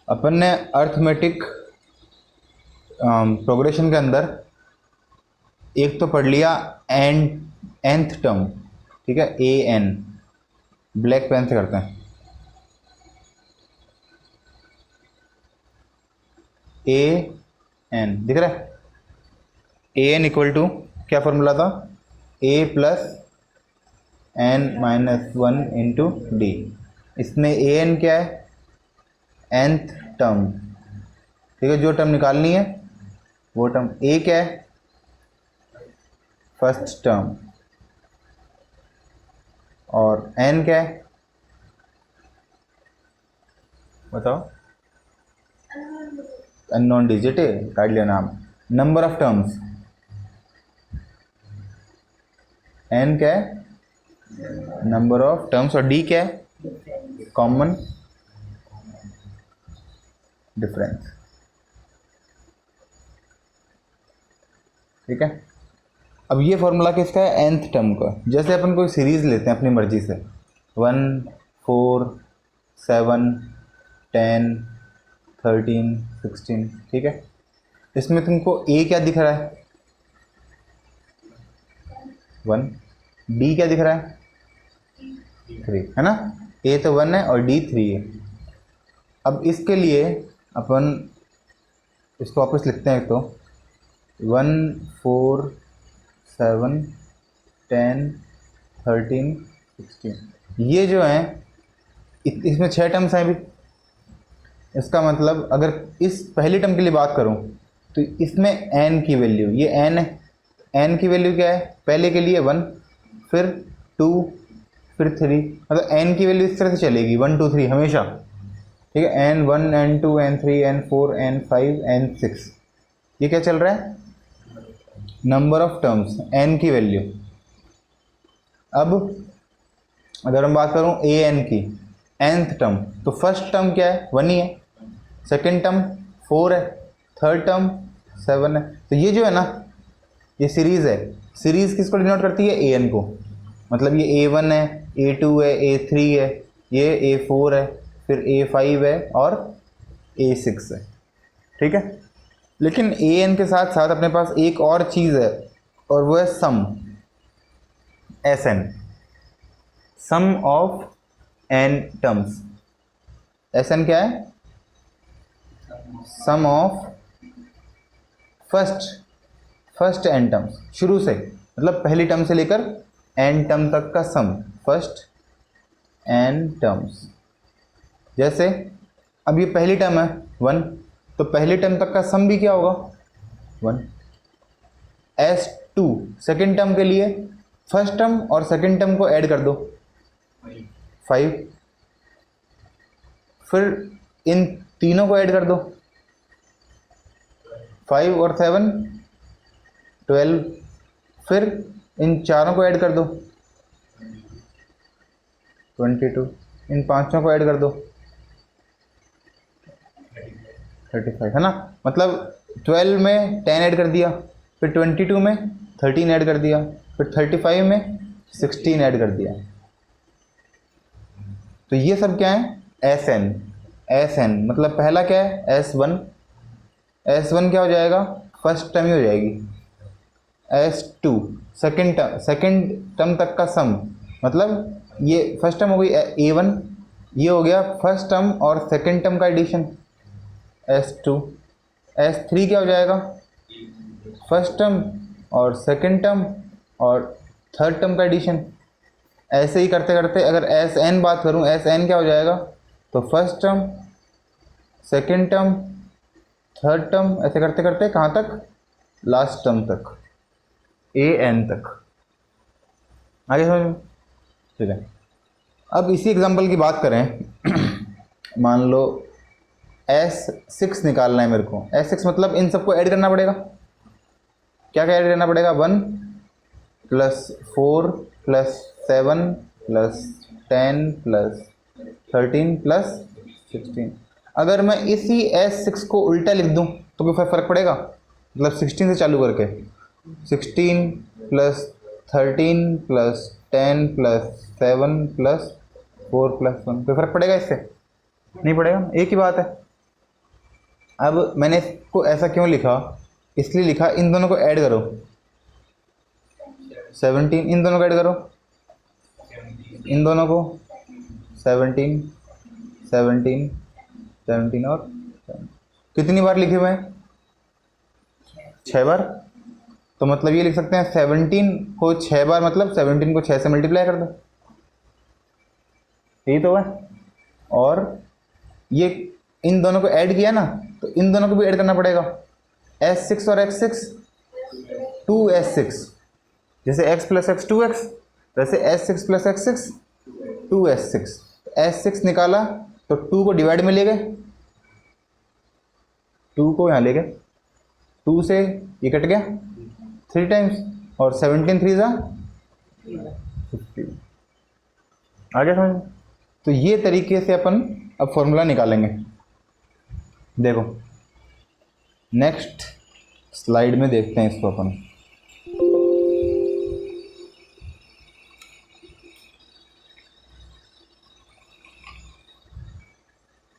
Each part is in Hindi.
अपन ने अर्थमेटिक प्रोग्रेशन के अंदर एक तो पढ़ लिया nth टर्म, ठीक है, ए एन, ब्लैक पेन से करते हैं, ए एन दिख रहा है, ए एन इक्वल टू क्या फॉर्मूला था, A plus N minus one into D. इसमें ए एन क्या है, nth टर्म, ठीक है, जो टर्म निकालनी है वो टर्म। ए क्या है, फर्स्ट टर्म, और एन क्या है बताओ, अननोन डिजिट है, काट लिया नाम। नंबर ऑफ टर्म्स, एन क्या है, नंबर ऑफ टर्म्स, और डी क्या है, कॉमन डिफरेंस, ठीक है। अब ये फॉर्मूला किसका है, nth टर्म का। जैसे अपन कोई सीरीज लेते हैं अपनी मर्जी से, 1 4 7 10 13 16, ठीक है। इसमें तुमको ए क्या दिख रहा है, 1, डी क्या दिख रहा है, 3, है ना। ए तो 1 है और डी 3 है। अब इसके लिए अपन इसको वापस लिखते हैं, तो 1 4 7 10 13 16, ये जो है इसमें 6 टर्म्स हैं भी। इसका मतलब अगर इस पहली टर्म के लिए बात करूं तो इसमें n की वैल्यू, ये n है, n की वैल्यू क्या है, पहले के लिए 1, फिर 2, फिर 3, मतलब n की वैल्यू इस तरह से चलेगी 1 2 3 हमेशा, ठीक है। n1 n2 n3 n4 n5 n6, ये क्या चल रहा है, नंबर ऑफ टर्म्स, n की वैल्यू। अब अगर हम बात करूं ए एन की, nth टर्म, तो फर्स्ट टर्म क्या है, 1 ही है, सेकेंड टर्म 4 है, थर्ड टर्म 7 है। तो ये जो है ना, ये सीरीज है, सीरीज किसको डिनोट करती है, ए एन को। मतलब ये A1 है, A2 है, A3 है, ये A4 है, फिर A5 है और A6 है, ठीक है। लेकिन ए एन के साथ साथ अपने पास एक और चीज़ है, और वो है sum, S N, sum of N terms. S N क्या है, sum of first N terms, शुरू से, मतलब पहली टर्म से लेकर एन टर्म तक का सम, फर्स्ट एन टर्म्स। जैसे अब ये पहली टर्म है 1, तो पहले टर्म तक का सम भी क्या होगा, 1। S2 सेकेंड टर्म के लिए फर्स्ट टर्म और सेकेंड टर्म को ऐड कर दो, 5, फिर इन तीनों को ऐड कर दो, 5 और 7 12, फिर इन चारों को ऐड कर दो 22, इन पांचों को ऐड कर दो 35, है ना। मतलब 12 में 10 ऐड कर दिया, फिर 22 में 13 ऐड कर दिया, फिर 35 में 16 ऐड कर दिया। तो ये सब क्या है, एस एन। एस एन मतलब पहला क्या है, S1, S1 क्या हो जाएगा, फर्स्ट टर्म ही हो जाएगी। S2 सेकेंड टर्म तक का सम, मतलब ये फर्स्ट टर्म हो गई A1, ये हो गया फर्स्ट टर्म और सेकेंड टर्म का एडिशन S2। S3 क्या हो जाएगा, फर्स्ट टर्म और सेकेंड टर्म और थर्ड टर्म का एडिशन। ऐसे ही करते करते अगर Sn बात करूं, Sn क्या हो जाएगा, तो first term, second term, third term, ऐसे करते करते कहाँ तक, लास्ट टर्म तक, An तक। आगे समझ में, ठीक है। अब इसी एग्जांपल की बात करें मान लो S6 निकालना है मेरे को। S6 मतलब इन सबको ऐड करना पड़ेगा, क्या क्या ऐड करना पड़ेगा, 1 plus 4 plus 7 plus 10 plus 13 plus 16। अगर मैं इसी S6 को उल्टा लिख दूं तो कोई फर्क पड़ेगा, मतलब 16 से चालू करके 16 plus 13 plus 10 plus 7 plus 4 plus 1, कोई फर्क पड़ेगा इससे, नहीं पड़ेगा, एक ही बात है। अब मैंने इसको ऐसा क्यों लिखा, इसलिए लिखा इन दोनों को ऐड करो, 17, इन दोनों को ऐड करो, इन दोनों को 17 17 17 और 17। कितनी बार लिखे हुए हैं, 6 बार। तो मतलब ये लिख सकते हैं 17 को 6 बार, मतलब 17 को 6 से मल्टीप्लाई कर दो, यही तो है। और ये इन दोनों को ऐड किया ना, तो इन दोनों को भी ऐड करना पड़ेगा, S6 और X6, 2S6, जैसे x प्लस एक्स 2x, वैसे S6 plus X6 2S6। S6 निकाला तो 2 को डिवाइड में ले गए, 2 को यहाँ ले गए, 2 से ये कट गया 3 टाइम्स, और 17 3 ज़ा 50। आ गया समझ? तो ये तरीके से अपन अब फॉर्मूला निकालेंगे। देखो नेक्स्ट स्लाइड में देखते हैं इसको अपन।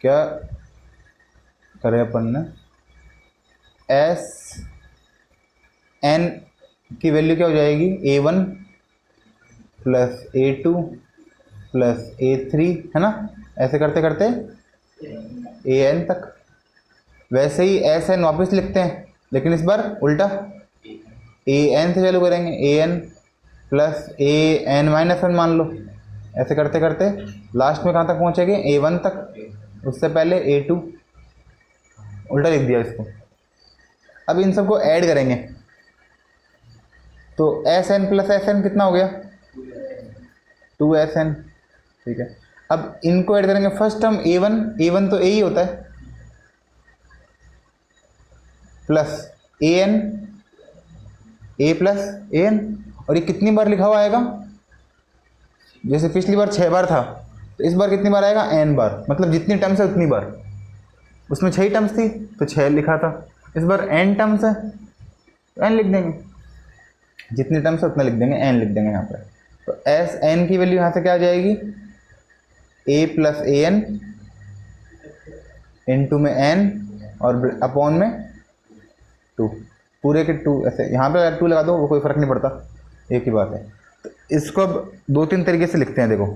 क्या करें अपन ने, एस एन की वैल्यू क्या हो जाएगी, A1 plus A2 plus A3, है ना, ऐसे करते करते AN तक। वैसे ही SN वापस लिखते हैं, लेकिन इस बार उल्टा, AN से चालू करेंगे, AN प्लस AN माइनस 1 मान लो, ऐसे करते करते लास्ट में कहाँ तक पहुँचेंगे, A1 तक, उससे पहले A2, उल्टा लिख दिया इसको। अब इन सबको ऐड करेंगे, तो SN प्लस SN कितना हो गया, 2SN, ठीक है। अब इनको ऐड करेंगे, फर्स्ट टर्म A1 तो A ही होता है, plus AN, A plus AN, और ये कितनी बार लिखा हुआ आएगा, जैसे पिछली बार 6 बार था, तो इस बार कितनी बार आएगा, N बार, मतलब जितनी टर्म्स है उतनी बार। उसमें 6 टर्म्स थी तो 6 लिखा था, इस बार N टर्म्स है तो N लिख देंगे, जितनी टर्म्स है उतना लिख देंगे, N लिख देंगे यहाँ पर। तो SN की वैल्यू यहाँ से क्या आ जाएगी, A प्लस AN इंटू में N और अपॉन में 2, पूरे के 2, ऐसे यहाँ पे 2 लगा दो, वो कोई फ़र्क नहीं पड़ता, एक ही बात है। तो इसको अब 2-3 तरीके से लिखते हैं। देखो,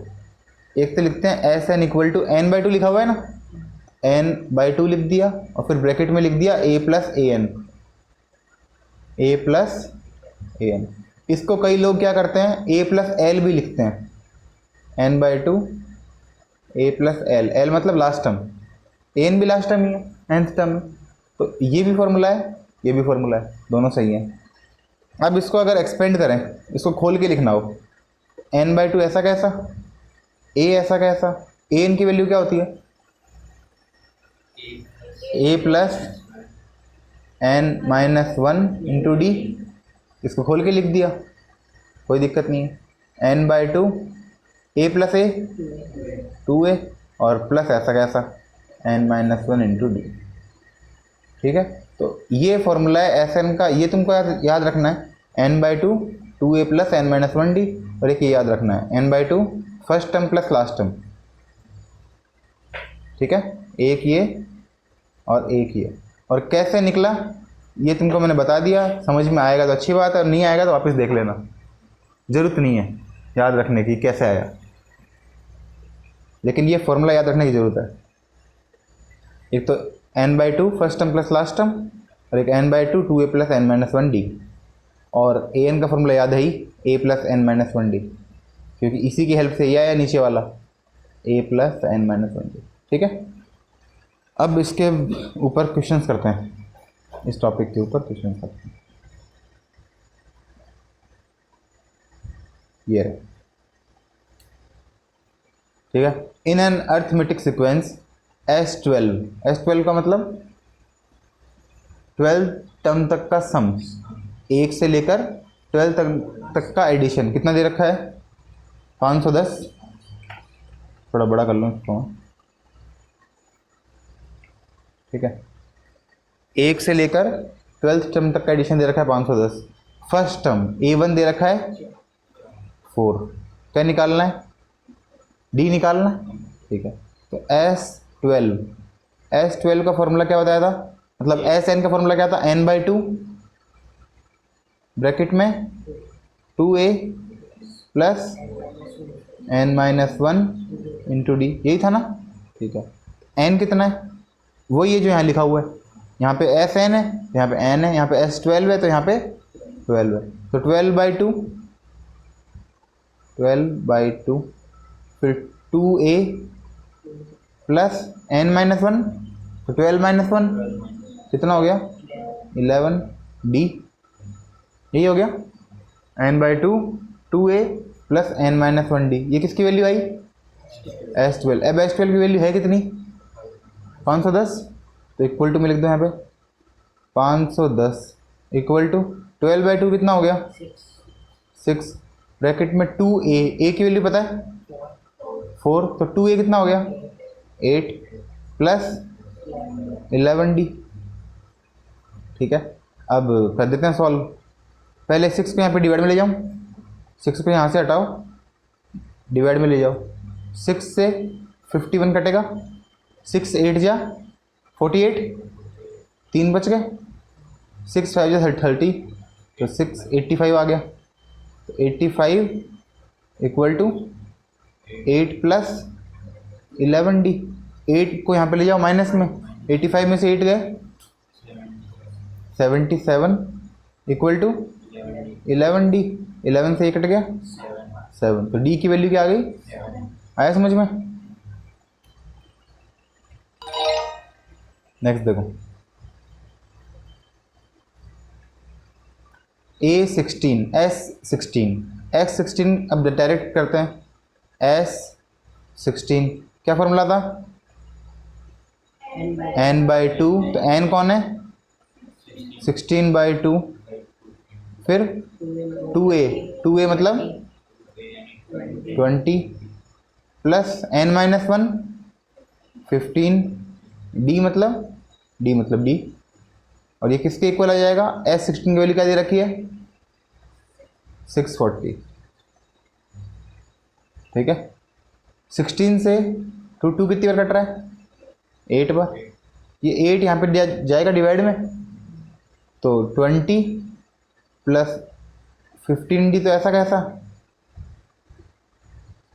एक तो लिखते हैं SN इक्वल टू N/2 लिखा हुआ है ना, N/2 लिख दिया, और फिर ब्रैकेट में लिख दिया A plus AN, A plus AN। इसको कई लोग क्या करते हैं, A प्लस L भी लिखते हैं, N/2 A plus L, L मतलब लास्ट टर्म, AN भी लास्ट टर्म ही है, nth टर्म में। तो ये भी फॉर्मूला है, ये भी फॉर्मूला है, दोनों सही हैं। अब इसको अगर एक्सपेंड करें, इसको खोल के लिखना हो, N/2 ऐसा कैसा, A ऐसा कैसा, AN की वैल्यू क्या होती है, A plus N-1 into D, इसको खोल के लिख दिया, कोई दिक्कत नहीं है। N/2 A plus A 2A, और प्लस ऐसा कैसा N-1 इंटू D, ठीक है। तो ये फॉर्मूला है SN का, ये तुमको याद रखना है, N/2 2A plus N-1 D, और एक ये याद रखना है N/2 first term plus last term, ठीक है, एक ये और एक ये। और कैसे निकला ये तुमको मैंने बता दिया, समझ में आएगा तो अच्छी बात है, और नहीं आएगा तो वापस देख लेना, ज़रूरत नहीं है याद रखने की कैसे आया, लेकिन ये फॉर्मूला याद रखने की ज़रूरत है। एक तो N/2 first term plus last term, और एक N/2 2A plus N-1 D, और AN का फॉर्मूला याद है ही, A प्लस N-1 D, क्योंकि इसी की हेल्प से ये आया नीचे वाला A प्लस N-1 D, ठीक है। अब इसके ऊपर क्वेश्चंस करते हैं, इस टॉपिक के ऊपर क्वेश्चन करते हैं। ये ठीक है, in an arithmetic sequence S12 का मतलब 12 टर्म तक का सम, 1 से लेकर 12 तक का एडिशन कितना दे रखा है, 510, थोड़ा बड़ा कर लूँ इसको, ठीक है। 1 से लेकर 12th टर्म तक का एडिशन दे रखा है 510। फर्स्ट टर्म A1 दे रखा है 4, क्या निकालना है, D निकालना है, ठीक है। तो S12 का फॉर्मूला क्या बताया था, मतलब Sn का फॉर्मूला क्या था, n/2 ब्रैकेट में 2a plus n-1 into D, यही था ना। ठीक है, n कितना है, वही है जो यहाँ लिखा हुआ है, यहाँ पे Sn है, यहाँ पे n है, यहाँ पे S12 है, तो यहाँ पे 12 है, तो 12/2 फिर 2a प्लस n-1, तो 12-1 कितना हो गया 11d, यही हो गया n/2 2a प्लस n-1d, ये किसकी वैल्यू आई S12। अब S12 की वैल्यू है कितनी 510, तो इक्वल टू में लिख दो यहाँ पे 510 इक्वल टू 12/2 कितना हो गया 6 ब्रैकेट में 2a, a की वैल्यू पता है 4, तो 2a कितना हो गया 8 प्लस 11d। ठीक है, अब कर देते हैं सॉल्व। पहले 6 को यहाँ पे डिवाइड में ले जाओ, 6 को यहाँ से हटाओ, डिवाइड में ले जाओ, 6 से 51 कटेगा, 6 8 जा 48, 3 बच गए, 6 5 जा 30, तो 6 85 आ गया, तो 85 इक्वल टू 8 प्लस 11d। 8 को यहाँ पे ले जाओ माइनस में, 85 में से 8 गए 77 इक्वल टू 11d, 11 से 1 कट गया 7, तो d की वैल्यू क्या आ गई, आया समझ में। नेक्स्ट देखो A16 S16 X16, अब डायरेक्ट करते हैं S16, क्या फॉर्मूला था n/2, तो n कौन है 16/2, फिर 2a मतलब 20 प्लस n-1 15, d मतलब d, और ये किसके इक्वल आ जाएगा, S16 की वैल्यू क्या दे रखी है 640। ठीक है, 16 से 2 कितनी बार कट रहा है 8 बार, ये 8 यहाँ पे जाएगा डिवाइड में, तो 20 प्लस 15d, तो ऐसा कैसा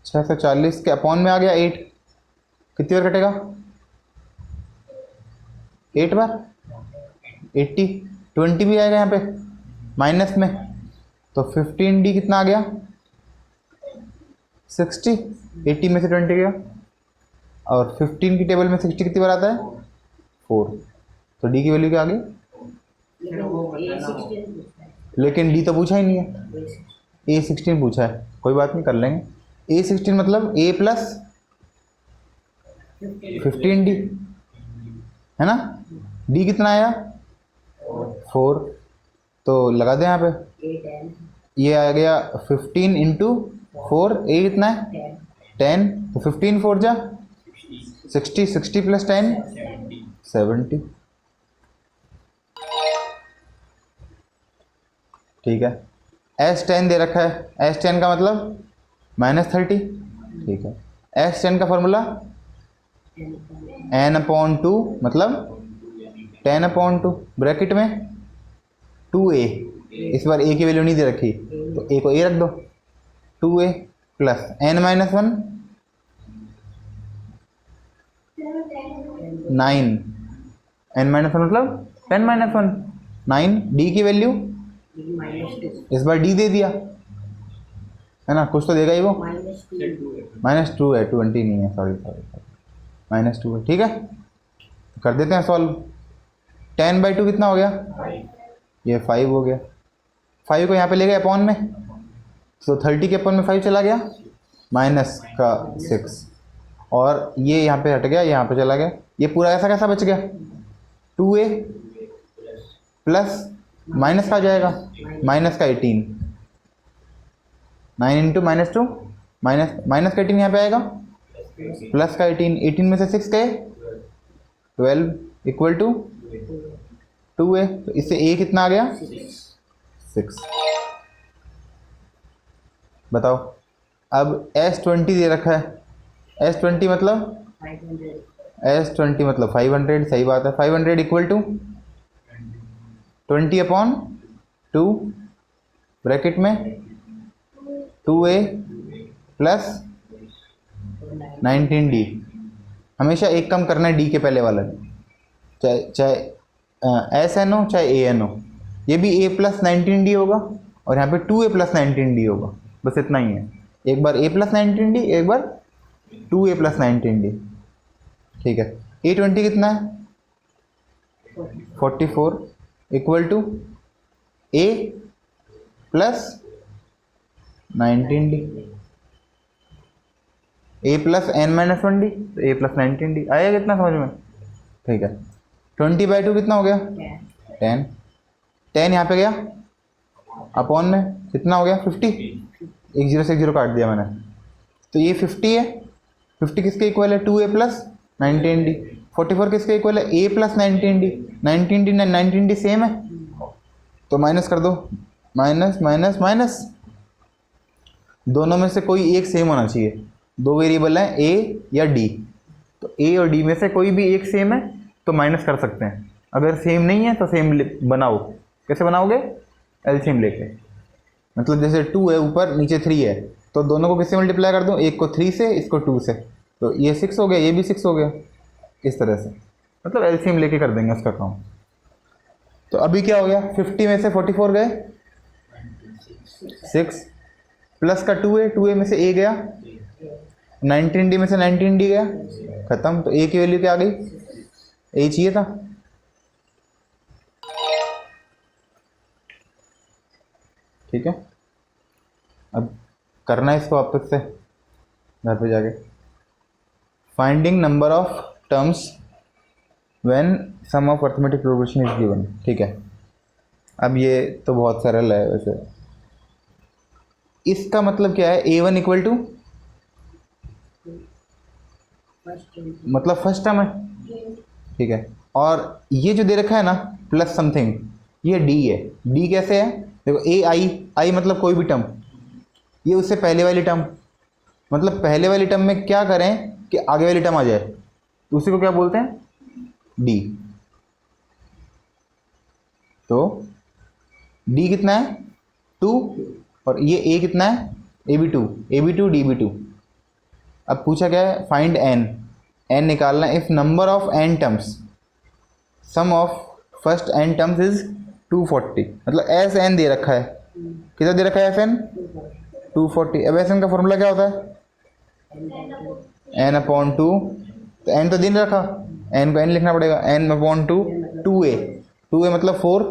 640 के अपॉन में आ गया 8, कितनी बार कटेगा 8 बार 80, 20 भी आएगा यहाँ पे माइनस में, तो 15d कितना आ गया 60, 80 में से 20 गया, और 15 की टेबल में 60 कितनी बार आता है 4, तो d की वैल्यू क्या आ गई, लेकिन d तो पूछा ही नहीं है, A16 पूछा है, कोई बात नहीं कर लेंगे। A16 मतलब a प्लस 15d है ना, d कितना आया 4, तो लगा दें यहाँ पे, ये आ गया 15 इंटू 4, a कितना है 10, तो 15 4 जा 60, 60 प्लस 10 70। ठीक है, S10 दे रखा है, S10 का मतलब -30। ठीक है, S10 का फॉर्मूला n/2 मतलब 10/2 ब्रैकेट में 2a, इस बार a की वैल्यू नहीं दे रखी, तो a को a रख दो, 2a प्लस n-1 9, n-1 मतलब 10-1 9, d की वैल्यू इस बार d दे दिया है ना, कुछ तो देगा ही वो, -2 है, 20 नहीं है, सॉरी -2 है। ठीक है, कर देते हैं सॉल्व। 10/2 कितना हो गया, ये 5 हो गया, 5 को यहाँ पे ले गए अपॉन में, तो 30 के अपॉन में 5 चला गया, माइनस का 6, और ये यहाँ पे हट गया, यहाँ पे चला गया, ये पूरा ऐसा कैसा बच गया 2a प्लस माइनस का आ जाएगा माइनस का 18, 9 इंटू -2 माइनस का 18 यहाँ पे आएगा, प्लस का 18, 18 में से 6 गए 12 इक्वल टू 2a, तो इससे a कितना आ गया 6। बताओ, अब S20 दे रखा है, S20 मतलब S20 मतलब 500, सही बात है। 500 इक्वल टू 20/2 ब्रैकेट में 2a प्लस 19d। हमेशा एक कम करना है डी के पहले वाला, चाहे चाहे एस एन हो चाहे ए एन हो। ये भी a प्लस 19d होगा और यहाँ पे 2a प्लस 19d होगा, बस इतना ही है। एक बार a प्लस 19d, एक बार 2a प्लस 19d। ठीक है, A20 कितना है 44 equal to a plus 19d, a plus n minus 1d, तो a प्लस 19d आएगा कितना समझ में। ठीक है, 20/2 कितना हो गया 10, 10 यहाँ पे गया अपॉन में कितना हो गया 50, एक जीरो से एक जीरो काट दिया मैंने, तो ये 50 है। 50 किसके इक्वल है 2a प्लस 19d। 44 किसके इक्वल है a प्लस 19d। 19d ना 19d सेम है, तो माइनस कर दो, माइनस माइनस माइनस, दोनों में से कोई एक सेम होना चाहिए। दो वेरिएबल हैं a या d, तो a और d में से कोई भी एक सेम है तो माइनस कर सकते हैं। अगर सेम नहीं है तो सेम बनाओ। कैसे बनाओगे, एलसीएम लेके, मतलब जैसे 2 है ऊपर, नीचे 3 है, तो दोनों को किससे मल्टीप्लाई कर दूं, एक को 3 से, इसको 2 से, तो ये 6 हो गया, ये भी 6 हो गया, इस तरह से। मतलब एलसीएम लेके कर देंगे उसका काम। तो अभी क्या हो गया, 50 में से 44 गए 6, प्लस का 2a, 2a में से a गया, 19d में से 19d गया, खत्म। तो a की वैल्यू क्या आ गई, a चाहिए था। ठीक है, अब करना है इसको वापस से घर पे जाके। Finding number of terms when sum of arithmetic progression is given. ठीक है, अब ये तो बहुत सरल है वैसे। इसका मतलब क्या है, a1 इक्वल टू मतलब फर्स्ट टर्म है। ठीक है, और ये जो दे रखा है ना प्लस समथिंग, ये d है। d कैसे है, देखो आई मतलब कोई भी टर्म, ये उससे पहले वाली टर्म, मतलब पहले वाली टर्म में क्या करें कि आगे वाली टर्म आ जाए, तो उसी को क्या बोलते हैं डी। तो डी कितना है 2, और ये ए कितना है AB2 DB2। अब पूछा क्या है, फाइंड एन निकालना है। If number of N terms, sum of first N terms is 240, मतलब एस एन दे रखा है, कितना दे रखा है एस एन 240। अब एस एन का फॉर्मूला क्या होता है n/2, तो n तो दिन रखा, n को n लिखना पड़ेगा, n/2 2a मतलब 4,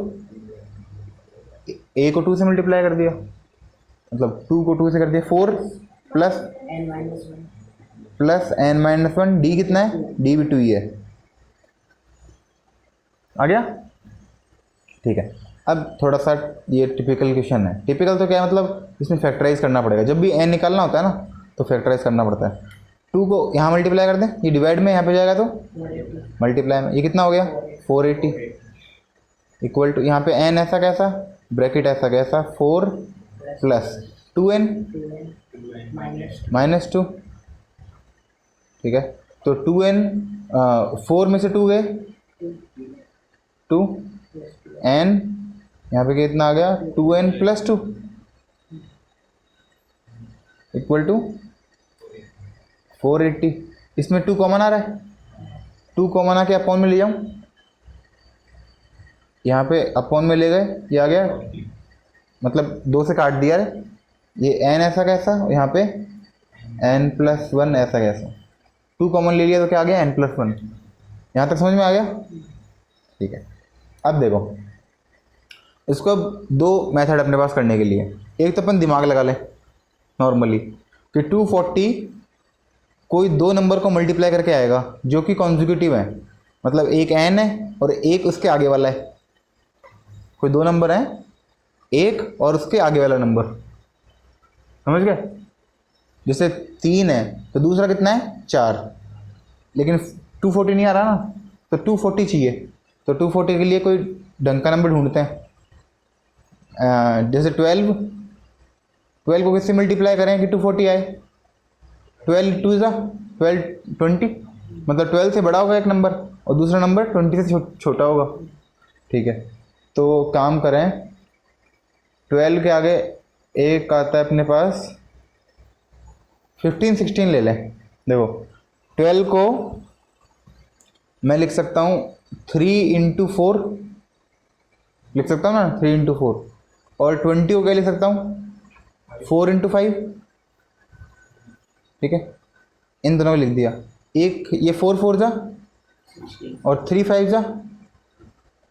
a को 2 से मल्टीप्लाई कर दिया, मतलब 2 को 2 से कर दिया, 4 प्लस n-1, d कितना है d भी 2 ही है, आ गया। ठीक है, अब थोड़ा सा ये टिपिकल क्वेश्चन है। टिपिकल तो क्या है, मतलब इसमें फैक्टराइज करना पड़ेगा। जब भी n निकालना होता है ना तो फैक्टराइज करना पड़ता है। 2 को यहाँ मल्टीप्लाई कर दें, ये डिवाइड में यहाँ पे जाएगा तो मल्टीप्लाई में, ये कितना हो गया 480 इक्वल टू, यहाँ पे n ऐसा कैसा, ब्रैकेट ऐसा कैसा, 4 प्लस 2n माइनस 2। ठीक है, तो 2n 4 में से 2 गए 2, n यहाँ पे कितना आ गया 2n प्लस 2 इक्वल टू 480। इसमें 2 कॉमन आ रहा है, 2 कॉमन आके अपॉन में ले जाऊँ, यहाँ पे अपॉन में ले गए, ये आ गया, मतलब 2 से काट दिया है, ये n ऐसा कैसा, यहाँ पे n+1 ऐसा कैसा, 2 कॉमन ले लिया तो क्या आ गया n+1। यहाँ तक समझ में आ गया। ठीक है, अब देखो इसको, अब 2 मेथड अपने पास करने के लिए। एक तो अपन दिमाग लगा लें नॉर्मली कि 240 कोई 2 नंबर को मल्टीप्लाई करके आएगा जो कि कॉन्जिक्यूटिव है, मतलब एक n है और एक उसके आगे वाला है। कोई 2 नंबर है, एक और उसके आगे वाला नंबर, समझ गए। जैसे 3 है तो दूसरा कितना है 4, लेकिन 240 नहीं आ रहा ना, तो 240 चाहिए। तो 240 के लिए कोई ढंग का नंबर ढूंढते हैं। जैसे 12 को किससे मल्टीप्लाई करें कि 240 आए, 12 2 12 20, मतलब 12 से बड़ा होगा एक नंबर और दूसरा नंबर 20 से छोटा होगा। ठीक है, तो काम करें, 12 के आगे एक आता है अपने पास 15 16 ले लें। देखो 12 को मैं लिख सकता हूँ 3 इंटू 4 लिख सकता हूँ ना, 3 इंटू 4, और 20 को क्या लिख सकता हूँ 4 इंटू 5। ठीक है, इन दोनों को लिख दिया। एक ये 4 4 जा और 3 5 जा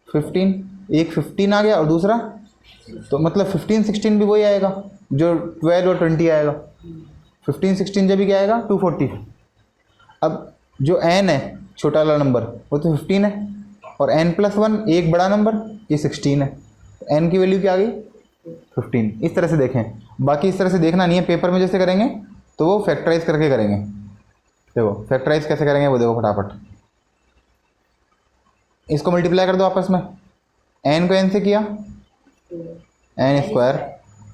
15, एक 15 आ गया और दूसरा तो मतलब 15 16 भी वही आएगा जो 12 और 20 आएगा। 15 16 जब भी क्या आएगा 240। अब जो n है छोटा वाला नंबर वो तो 15 है और n+1 एक बड़ा नंबर ये 16 है। n की वैल्यू क्या आ गई 15। इस तरह से देखें, बाकी इस तरह से देखना नहीं है। पेपर में जैसे करेंगे तो वो फैक्टराइज करके करेंगे। देखो फैक्टराइज कैसे करेंगे वो देखो फटाफट। इसको मल्टीप्लाई कर दो आपस में, n को n से किया n²,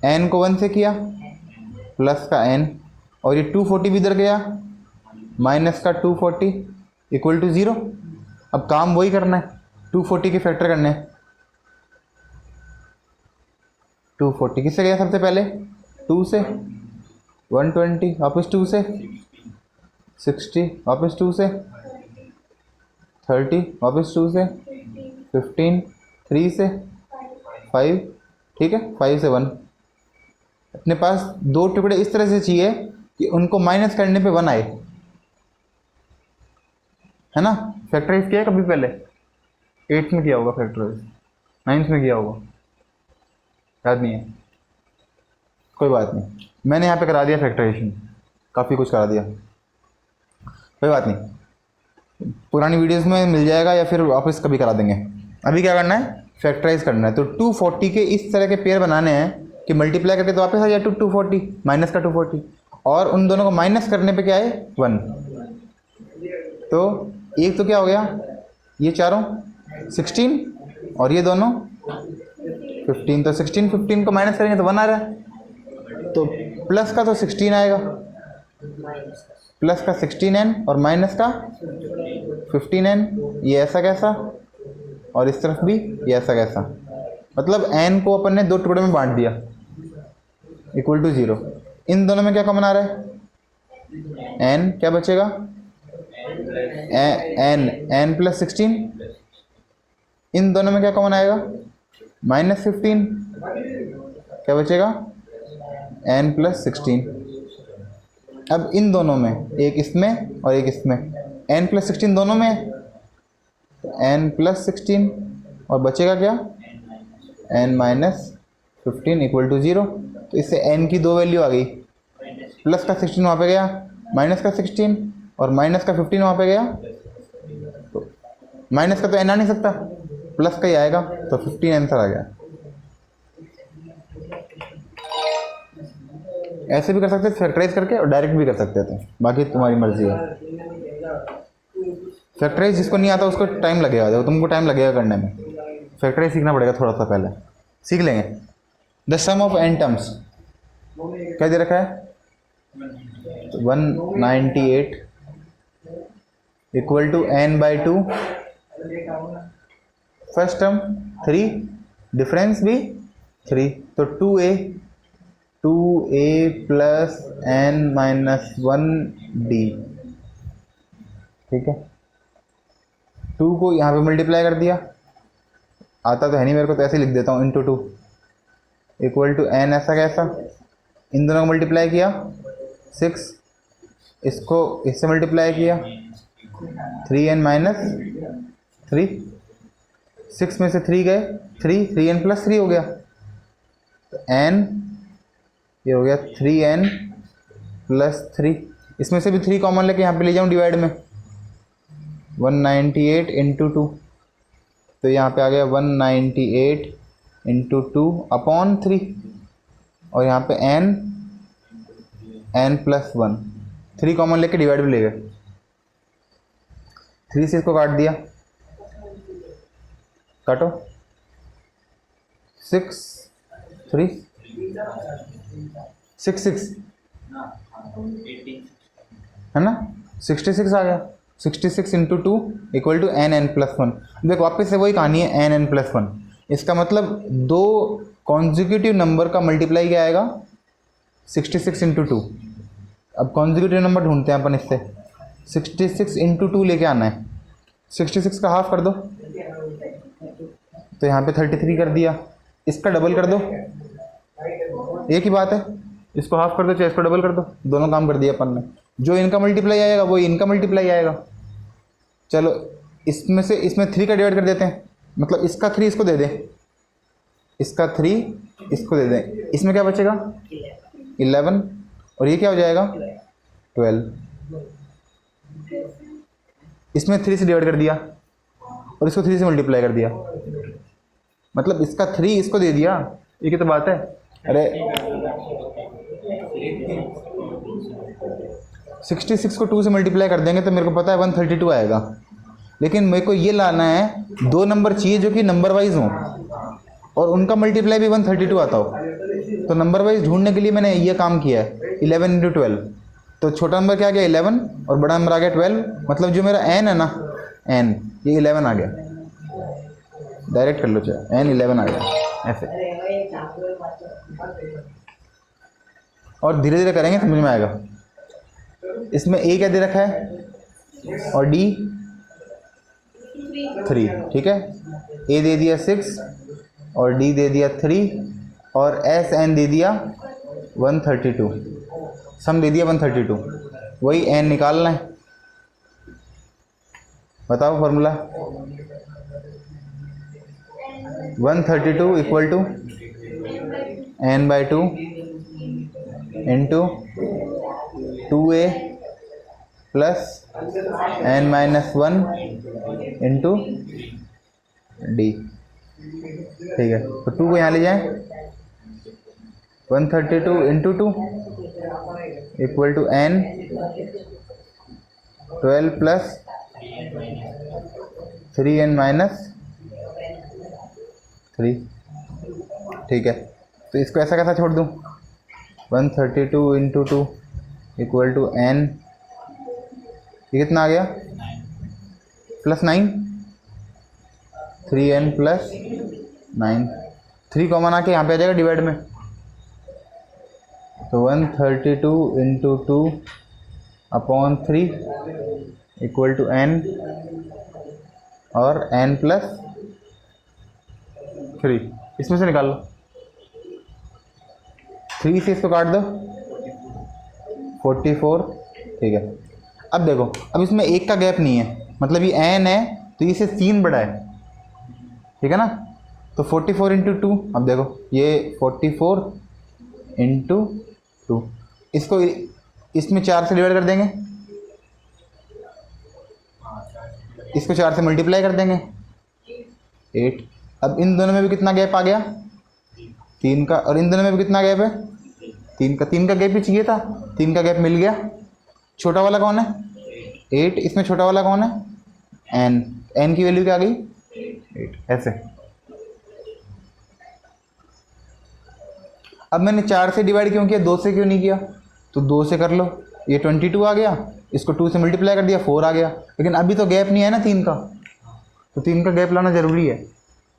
n को 1 से किया प्लस का n, और ये 240 भी इधर गया माइनस का 240 इक्वल टू 0। अब काम वही करना है, 240 के फैक्टर करने हैं। 240 किससे गया सबसे पहले 2 से, 120 वापस 2 से, 60 वापस 2 से, 30 वापस 2 से, 15 3 से, 5, ठीक है 5 से 1। अपने पास दो टुकड़े इस तरह से चाहिए कि उनको माइनस करने पे 1 आए, है ना। फैक्टराइज किया है कभी पहले 8th में किया होगा, फैक्टराइज 9th में किया होगा, याद नहीं है, कोई बात नहीं। मैंने यहाँ पे करा दिया फैक्टराइजेशन, काफ़ी कुछ करा दिया, कोई बात नहीं। पुरानी वीडियोस में मिल जाएगा या फिर वापस कभी करा देंगे। अभी क्या करना है फैक्टराइज करना है। तो 240 के इस तरह के पेयर बनाने हैं कि मल्टीप्लाई करके तो वापस आ जाए 240 माइनस का 240, और उन दोनों को माइनस करने पे क्या है 1। तो एक तो क्या हो गया ये चारों 16 और ये दोनों 15, तो 16 15 को माइनस करेंगे तो 1 आ रहा है, तो प्लस का तो 16 आएगा, प्लस का 16n और माइनस का 15n। ये ऐसा कैसा और इस तरफ भी ये ऐसा कैसा, मतलब n को अपन ने दो टुकड़े में बांट दिया इक्वल टू 0। इन दोनों में क्या कॉमन आ रहा है n, क्या बचेगा n+16। इन दोनों में क्या कॉमन आएगा -15, क्या बचेगा n+16। अब इन दोनों में एक इसमें और एक इसमें n+16 दोनों में तो n+16 और बचेगा क्या n-15 इक्वल टू 0। तो इससे n की दो वैल्यू आ गई, प्लस का 16 वहाँ पे गया, माइनस का 16 और माइनस का 15 वहाँ पे गया, तो माइनस का तो n आ नहीं सकता, प्लस का ही आएगा, तो 15 आंसर आ गया। ऐसे भी कर सकते थे फैक्टराइज करके और डायरेक्ट भी कर सकते थे, बाकी तुम्हारी मर्जी है। फैक्टराइज जिसको नहीं आता उसको टाइम लगेगा, देखो तुमको टाइम लगेगा करने में, फैक्टराइज सीखना पड़ेगा थोड़ा सा, पहले सीख लेंगे। The sum of n terms क्या दे रखा है 198 equal to n/2, first term 3, difference भी 3, तो 2a प्लस n-1d, ठीक है। 2 को यहाँ पे मल्टीप्लाई कर दिया, आता तो है नहीं मेरे को तो ऐसे लिख देता हूँ इंटू 2 इक्वल टू n ऐसा कैसा, इन दोनों को मल्टीप्लाई किया 6, इसको इससे मल्टीप्लाई किया 3n-3, 6 में से 3 गए 3n+3 हो गया, तो n ये हो गया 3n+3। इसमें से भी 3 कॉमन लेके यहाँ पे ले जाऊँ डिवाइड में, 198 इंटू 2, तो यहाँ पे आ गया 198 इंटू 2 अपॉन 3, और यहाँ पे n+1, 3 कॉमन लेके डिवाइड भी ले गए, 3 से इसको काट दिया, काटो 6 3 6 6 है ना, 66 आ गया। 66 into two equal to n+1। देखो वापस से वही कहानी है, n+1। इसका मतलब दो कॉन्जिक्यूटिव नंबर का मल्टीप्लाई क्या आएगा, 66 इंटू टू। अब कॉन्जिक्यूटिव नंबर ढूंढते हैं अपन इससे, 66 इंटू टू लेके आना है। 66 का हाफ कर दो तो यहाँ पे 33 कर दिया, इसका डबल कर दो, एक ही बात है, इसको हाफ कर दो चाहे इसको डबल कर दो, दोनों काम कर दिया अपन ने। जो इनका मल्टीप्लाई आएगा वो इनका मल्टीप्लाई आएगा। चलो इसमें से इसमें 3 का डिवाइड कर देते हैं, मतलब इसका 3 इसको दे दें, इसका 3 इसको दे दें, इसमें क्या बचेगा 11 और ये क्या हो जाएगा 12। इसमें 3 से डिवाइड कर दिया और इसको 3 से मल्टीप्लाई कर दिया, मतलब इसका 3 इसको दे दिया, ये क्या तो बात है। अरे 66 को 2 से मल्टीप्लाई कर देंगे तो मेरे को पता है 132 आएगा, लेकिन मेरे को ये लाना है दो नंबर चाहिए जो कि नंबर वाइज हों और उनका मल्टीप्लाई भी 132 आता हो। तो नंबर वाइज ढूंढने के लिए मैंने ये काम किया है 11 इंटू 12। तो छोटा नंबर क्या आ गया 11 और बड़ा नंबर आ गया 12, मतलब जो मेरा n है ना n, ये 11 आ गया, डायरेक्ट कर लो चाहे n 11 आ गया ऐसे। और धीरे धीरे करेंगे समझ में आएगा। इसमें a क्या दे रखा है और d 3, ठीक है। a दे दिया 6 और d दे दिया 3 और s n दे दिया 132, सम दे दिया 132, वही n निकालना है। बताओ formula. 132 equal to n/2 into 2a plus n-1 into d, ठीक है। तो 2 को यहाँ ले जाएं, 132 into 2 equal to n 12 plus 3n-3, ठीक है। तो इसको ऐसा कैसा छोड़ दूँ, 132 इंटू 2 इक्वल टू n, ये कितना आ गया +9, 3n प्लस 9, 3 कॉमन आके यहाँ पे आ जाएगा डिवाइड में। तो 132 into 2 upon 3 equal to n और n प्लस 3, इसमें से निकाल लो, 3 से इसको काट दो 44, ठीक है। अब देखो, अब इसमें एक का गैप नहीं है, मतलब ये n है तो इससे 3 बड़ा है, ठीक है ना। तो 44 इंटू 2, अब देखो ये 44 इंटू 2, इसको इसमें 4 से डिवाइड कर देंगे, इसको 4 से मल्टीप्लाई कर देंगे 8। अब इन दोनों में भी कितना गैप आ गया 3 का, और इन दोनों में भी कितना गैप है 3 का गैप ही चाहिए था, 3 का गैप मिल गया। छोटा वाला कौन है 8, इसमें छोटा वाला कौन है n की वैल्यू क्या आ गई 8, ऐसे। अब मैंने 4 से डिवाइड क्यों किया, 2 से क्यों नहीं किया, तो 2 से कर लो, ये 22 आ गया, इसको 2 से मल्टीप्लाई कर दिया 4 आ गया, लेकिन अभी तो गैप नहीं है ना 3 का, तो 3 का गैप लाना ज़रूरी है।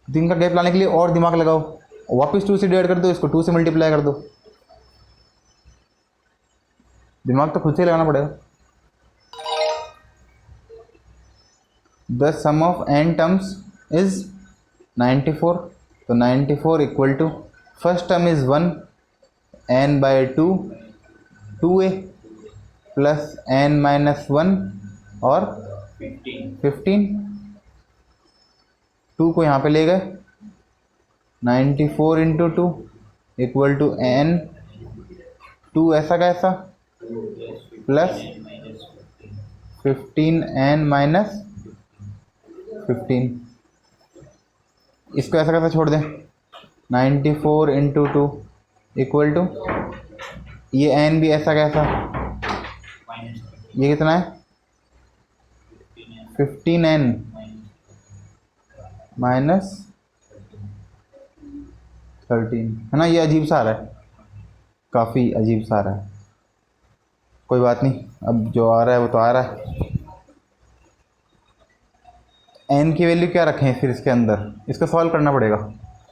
3 का गैप लाने के लिए और दिमाग लगाओ, वापस 2 से डिवाइड कर दो, इसको 2 से मल्टीप्लाई कर दो, दिमाग तो खुद से लगाना पड़ेगा। The sum of n terms is 94, तो 94 equal to first term is 1 n/2 2a plus n-1 और 15, 2 को यहाँ पे ले गए, 94 इंटू 2 इक्वल टू n 2 ऐसा का ऐसा प्लस 15n-15, इसको ऐसा कैसा छोड़ दें, 94 इंटू 2 इक्वल टू ये n भी ऐसा कैसा, ये कितना है 15n माइनस 13, है ना। ये अजीब सा आ रहा है, काफ़ी अजीब सा आ रहा है, कोई बात नहीं, अब जो आ रहा है वो तो आ रहा है। एन की वैल्यू क्या रखें फिर इसके अंदर, इसको सॉल्व करना पड़ेगा।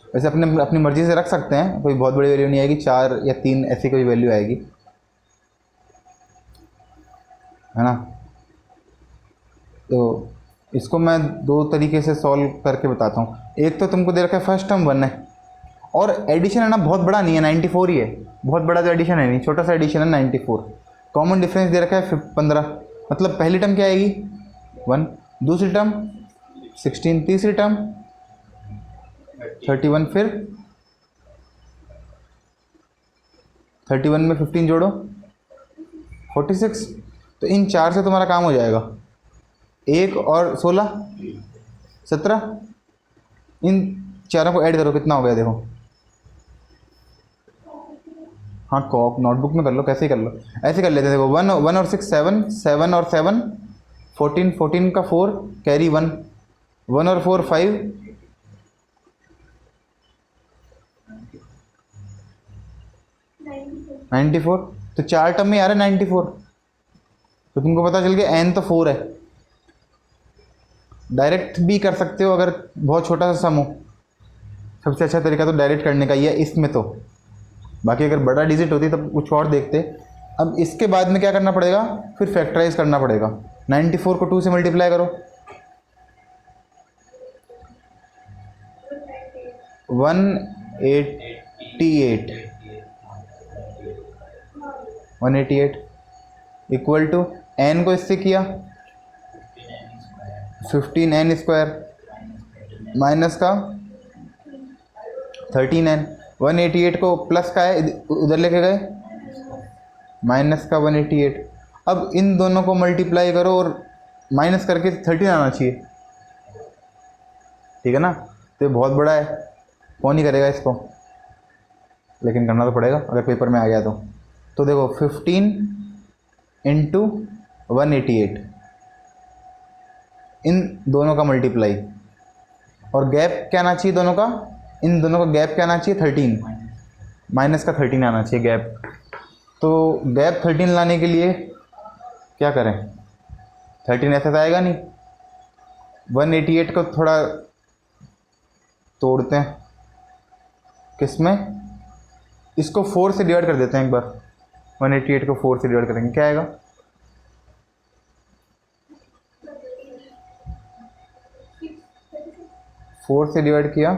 वैसे अपने अपनी मर्ज़ी से रख सकते हैं, कोई बहुत बड़ी वैल्यू नहीं आएगी, 4 या 3 ऐसी कोई वैल्यू आएगी, है ना। तो इसको मैं दो तरीके से सॉल्व करके बताता हूँ। एक तो तुमको दे रखा है फर्स्ट टर्म 1 है, और एडिशन है ना बहुत बड़ा नहीं है, 94 ही है, बहुत बड़ा तो एडिशन है नहीं, छोटा सा एडिशन है 94। कॉमन डिफरेंस दे रखा है 15, मतलब पहली टर्म क्या आएगी 1, दूसरी टर्म 16, तीसरी टर्म 31, फिर 31 में 15 जोड़ो 46। तो इन 4 से तुम्हारा काम हो जाएगा, 1 और 16 17, इन चारों को ऐड करो कितना हो गया देखो। हाँ कॉप नोटबुक में कर लो, कैसे ही कर लो, ऐसे कर लेते हैं देखो। 1 और 6 7, 7 और 7 14, 14 का 4 कैरी 1, 1 और 4 5, 94। तो 4 टर्म में आ रहा है 94, तो तुमको पता चल गया एन तो 4 है। डायरेक्ट भी कर सकते हो अगर बहुत छोटा सा सम हो, सबसे अच्छा तरीका तो डायरेक्ट करने का ही है इसमें। तो बाकी अगर बड़ा डिजिट होती तब कुछ और देखते। अब इसके बाद में क्या करना पड़ेगा, फिर फैक्टराइज करना पड़ेगा। 94 को 2 से मल्टीप्लाई करो, 188 इक्वल टू एन को इससे किया 15n स्क्वायर माइनस का 13n। 188 को प्लस का है उधर लेके गए, माइनस का 188। अब इन दोनों को मल्टीप्लाई करो और माइनस करके 13 आना चाहिए, ठीक है ना। तो ये बहुत बड़ा है, कौन ही करेगा इसको, लेकिन करना तो पड़ेगा अगर पेपर में आ गया तो देखो 15 इंटू 188, इन दोनों का मल्टीप्लाई, और गैप क्या आना चाहिए दोनों का, इन दोनों का गैप क्या आना चाहिए 13, माइनस का 13 आना चाहिए गैप। तो गैप 13 लाने के लिए क्या करें, 13 ऐसे तो आएगा नहीं, 188 को थोड़ा तोड़ते हैं, किसमें, इसको 4 से डिवाइड कर देते हैं एक बार। 188 को 4 से डिवाइड करेंगे क्या आएगा, 4 से डिवाइड किया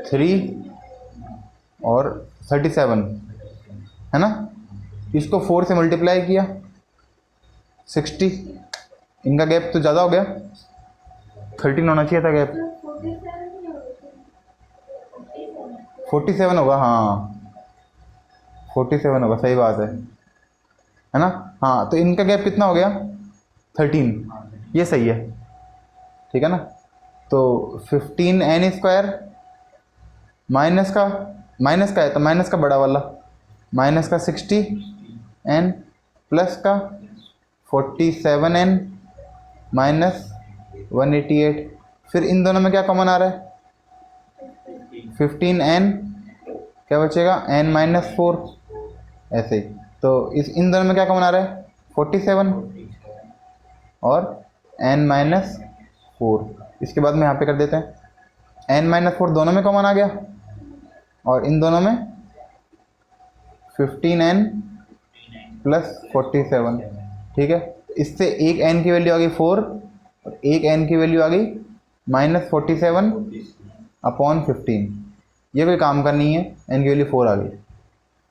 3 और 37 है ना। इसको 4 से मल्टीप्लाई किया 60, इनका गैप तो ज़्यादा हो गया, 13 होना चाहिए था गैप, 47 होगा, हाँ 47 होगा, सही बात है ना। हाँ तो इनका गैप कितना हो गया 13, ये सही है, ठीक है ना। तो 15n स्क्वायर माइनस का है तो माइनस का बड़ा वाला, माइनस का 60n प्लस का 47n माइनस 188। फिर इन दोनों में क्या कॉमन आ रहा है, 15n, क्या बचेगा n माइनस 4, ऐसे ही। तो इन दोनों में क्या कॉमन आ रहा है 47 और n माइनस 4। इसके बाद में यहाँ पे कर देते हैं, n माइनस 4 दोनों में कॉमन आ गया, और इन दोनों में 15n प्लस 47, ठीक है। इससे एक n की वैल्यू आ गई 4 और एक n की वैल्यू आ गई माइनस 47 अपॉन 15। ये कोई काम का नहीं है, n की वैल्यू 4 आ गई,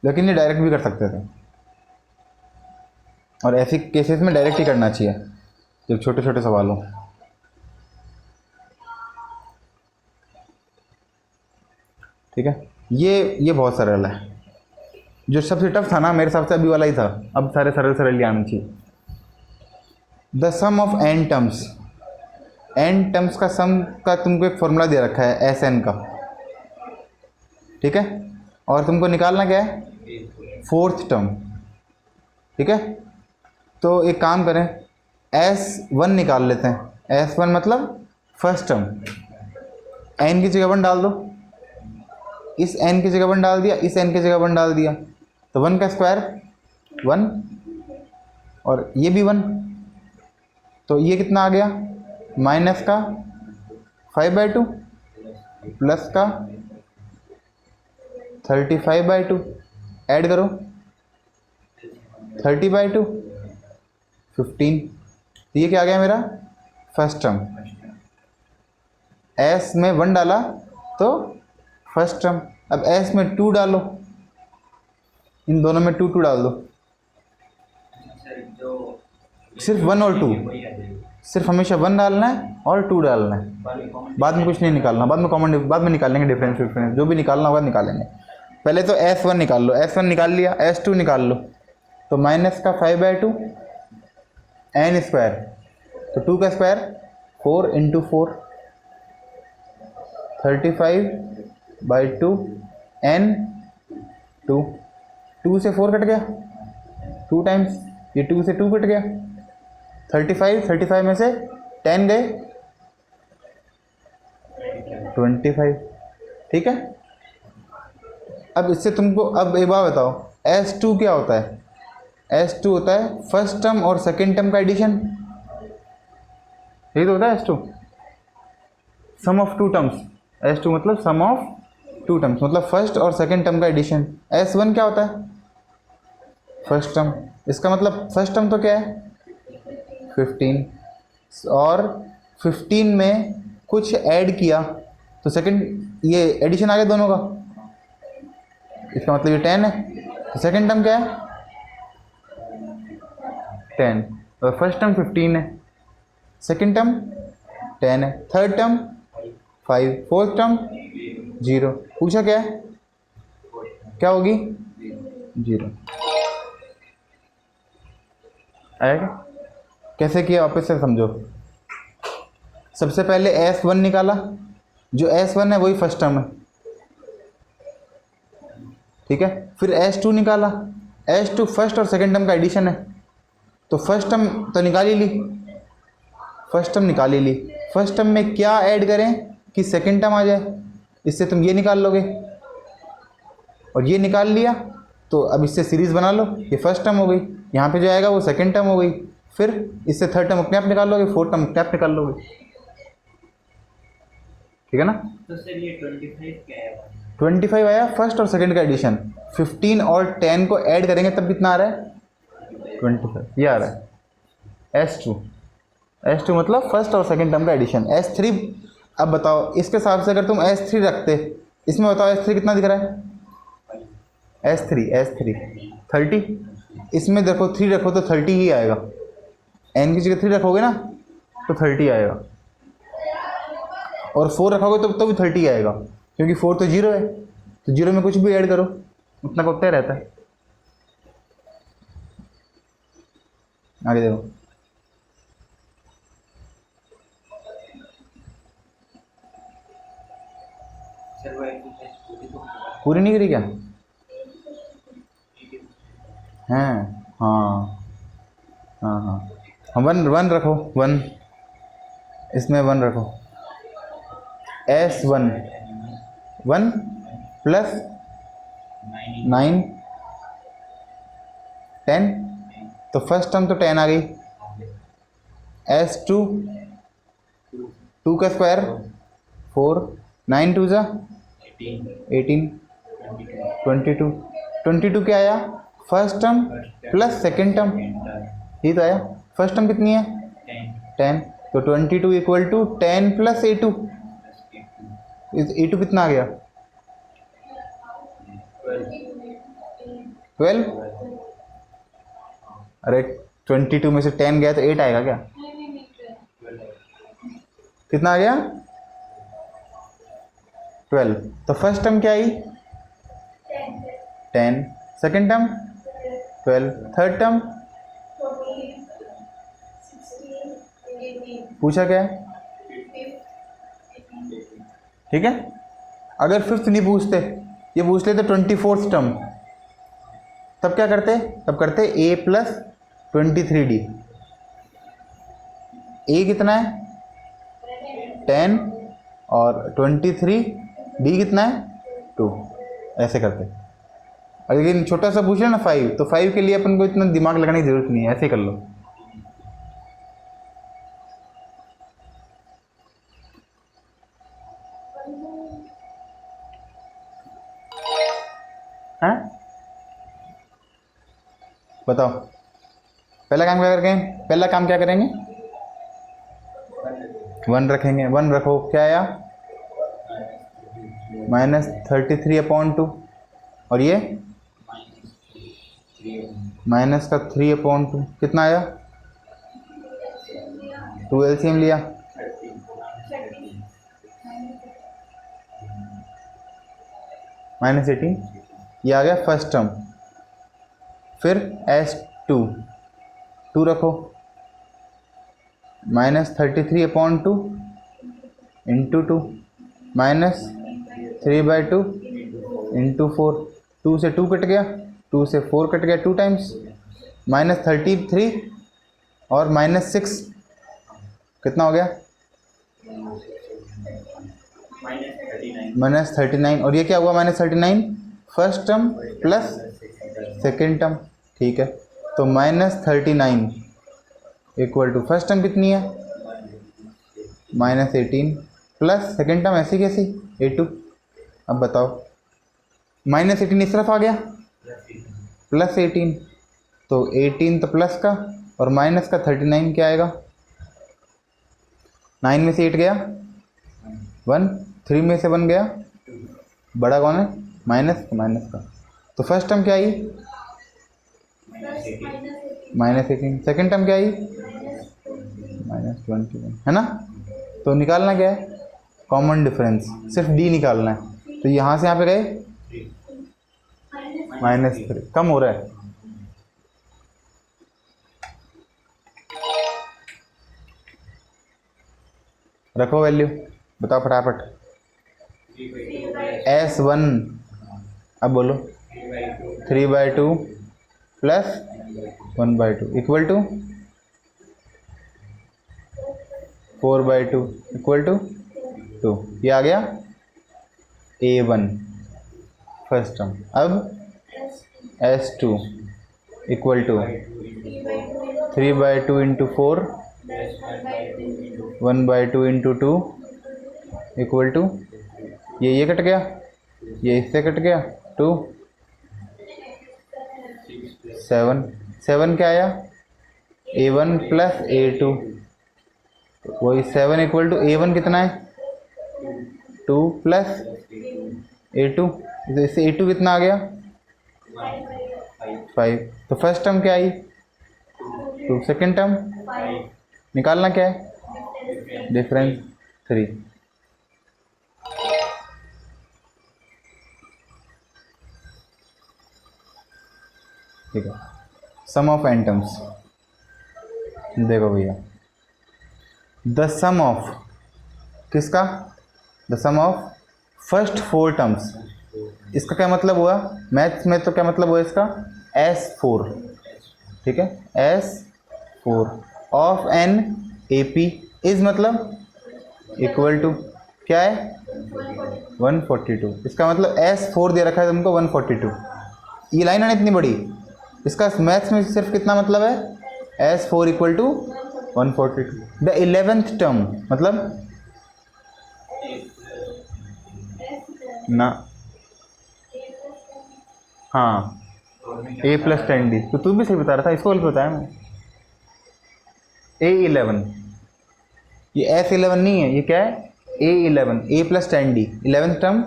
लेकिन ये डायरेक्ट भी कर सकते थे, और ऐसे केसेस में डायरेक्ट ही करना चाहिए जब छोटे छोटे सवाल हो। ठीक है, ये बहुत सरल है। जो सबसे टफ था ना मेरे हिसाब से अभी वाला ही था, अब सारे सरल सरल ही आना चाहिए। The sum of n terms, n terms का सम का तुमको एक फॉर्मूला दे रखा है एस एन का, ठीक है। और तुमको निकालना क्या है, 4th टर्म, ठीक है। तो एक काम करें, S1 निकाल लेते हैं। S1 मतलब फर्स्ट टर्म, n की जगह 1 डाल दो, इस n की जगह 1 डाल दिया, इस n की जगह 1 डाल दिया, तो 1 का स्क्वायर 1 और ये भी 1, तो ये कितना आ गया माइनस का 5/2 प्लस का 35/2, ऐड करो 30/2 15। तो ये क्या आ गया मेरा फर्स्ट टर्म। एस में 1 डाला तो फर्स्ट टर्म। अब एस में 2 डालो, इन दोनों में 2 2 डाल दो। सिर्फ 1 और 2, सिर्फ हमेशा 1 डालना है और 2 डालना है, बाद में कुछ नहीं निकालना। बाद में कॉमन, बाद में निकालेंगे डिफरेंस, जो भी निकालना होगा निकालेंगे। पहले तो S1 निकाल लो, S1 निकाल लिया, S2 निकाल लो, तो माइनस का 5/2 n स्क्वायर, तो 2 का स्क्वायर 4 इंटू 4 35/2 n 2 से 4 कट गया 2 टाइम्स, ये 2 से 2 कट गया 35 में से 10 गए 25। ठीक है। अब इससे तुमको अब एक बात बताओ, S2 क्या होता है? S2 होता है फर्स्ट टर्म और सेकेंड टर्म का एडिशन। यही तो होता है S2, some of 2 terms. S2 मतलब सम ऑफ 2 टर्म्स, मतलब फर्स्ट और सेकेंड टर्म का एडिशन। S1 क्या होता है? First term. इसका मतलब फर्स्ट टर्म तो क्या है 15, और 15 में कुछ ऐड किया तो सेकेंड, ये एडिशन आ गया दोनों का, इसका मतलब ये 10 है। तो सेकेंड टर्म क्या है 10, और फर्स्ट टर्म 15 है, सेकेंड टर्म 10 है, थर्ड टर्म 5, फोर्थ टर्म 0। पूछा क्या है, क्या होगी 0। आएगा? कैसे किया वापस से समझो। सबसे पहले S1 निकाला, जो S1 है वही फर्स्ट टर्म है, ठीक है। फिर S2 निकाला, S2 फर्स्ट और सेकेंड टर्म का एडिशन है, तो फर्स्ट टर्म तो निकाल ही ली, फर्स्ट टर्म निकाल ही ली। फर्स्ट टर्म में क्या ऐड करें कि सेकेंड टर्म आ जाए, इससे तुम ये निकाल लोगे और ये निकाल लिया, तो अब इससे सीरीज बना लो, ये फर्स्ट टर्म हो गई, यहाँ पे जो आएगा वो सेकेंड टर्म हो गई, फिर इससे थर्ड टर्म अपने आप निकाल लोगे, फोर्थ टर्म अपने आप निकाल लोगे, ठीक है ना। तो सर ये 25 क्या है? 25 आया फर्स्ट और सेकेंड का एडिशन, 15 और 10 को ऐड करेंगे तब कितना आ रहा है 25, ये आ रहा है S2 मतलब फर्स्ट और सेकेंड टर्म का एडिशन। S3, अब बताओ इसके हिसाब से अगर तुम S3 रखते, इसमें बताओ S3 कितना दिख रहा है, S3 30, इसमें देखो 3 रखो तो 30 ही आएगा, n की जगह 3 रखोगे ना तो 30 आएगा, और 4 रखोगे तो भी 30 आएगा, क्योंकि 4 तो 0 है, तो 0 में कुछ भी ऐड करो उतना का उतना ही रहता है। आगे देखो, सर वो एक्सरसाइज पूरी तो पूरी नहीं करी क्या? हैं, हाँ हाँ हाँ, 1 रखो, 1 इसमें 1 रखो, S1 1 प्लस 9 10, तो फर्स्ट टर्म तो 10 आ गई। S2 2 का स्क्वायर 4, 9 2 जा 18, 22 क्या आया first term plus second term, ये तो आया। फर्स्ट टर्म कितनी है 10, तो 22 equal to 10 plus A2, A2 कितना आ गया 12। अरे 22 में से 10 गया तो 8 आएगा क्या, कितना आ गया 12। तो फर्स्ट टर्म क्या आई 10, सेकेंड टर्म 12, थर्ड टर्म पूछा क्या है, ठीक है। अगर फिफ्थ नहीं पूछते, ये पूछ लेते 24th टर्म, तब क्या करते, तब करते A प्लस 23D। A कितना है 10 और 23, D कितना है 2, ऐसे करते। और लेकिन छोटा सा पूछ लेना 5, तो 5 के लिए अपन को इतना दिमाग लगाने की जरूरत नहीं है, ऐसे ही कर लो। बताओ पहला काम क्या करेंगे, पहला काम क्या करेंगे, 1 रखेंगे, 1 रखो, क्या आया -33/2, और ये माइनस का 3/2 कितना आया, 2 एलसीएम लिया, -18, ये आ गया फर्स्ट टर्म। फिर S2 2 रखो, -33/2 इंटू 2 -3/2 इंटू 4, 2 से 2 कट गया, 2 से 4 कट गया, 2 टाइम्स, -33 और -6 कितना हो गया, -39, और ये क्या हुआ -39 first term plus second term, ठीक है। तो -39 इक्वल टू फर्स्ट टर्म कितनी है, -18 प्लस सेकेंड टर्म ऐसी कैसी, A2। अब बताओ -18 इस तरफ आ गया, +18, तो 18 तो प्लस का और माइनस का 39 क्या आएगा, 9 में से 8 गया 1, 3 में से 1 गया, बड़ा कौन है, माइनस का। तो फर्स्ट टर्म क्या आई, -18, सेकेंड टर्म क्या आई, -21, है ना। तो निकालना क्या है, कॉमन डिफरेंस, सिर्फ D निकालना है। तो यहाँ से यहाँ पे गए -3, कम हो रहा है, रखो वैल्यू, बताओ फटाफट। S1 अब बोलो 3/2 plus 1/2 equal to 4/2 equal to 2, ये आ गया A1 फर्स्ट टर्म। अब S2 equal to 3/2 into 4 1/2 into 2 equal to, ये कट गया, ये इससे कट गया 2, 7 क्या आया, A1 प्लस A2, वही 7 इक्वल टू A1 कितना है 2 प्लस A2, तो इससे A2 कितना आ गया 5। तो फर्स्ट टर्म क्या आई 2, सेकेंड टर्म निकालना क्या है, डिफरेंस 3। ठीक है, सम ऑफ n टर्म्स, देखो भैया, द सम ऑफ किसका, the sum of first 4 terms, इसका क्या मतलब हुआ, मैथ्स में तो क्या मतलब हुआ इसका, S4, ठीक है, S4 of n AP is मतलब इक्वल टू क्या है 142, इसका मतलब S4 दे रखा है तुमको 142, ये लाइन है ना इतनी बड़ी, इसका मैथ्स में सिर्फ कितना मतलब है, S4 equal to 142। The 11th term मतलब ना, हाँ A प्लस 10D, तो तू भी सही बता रहा था, इसको गलत बताया मैं। A11, ये S11 नहीं है, ये क्या है A11, A plus 10D, 11th term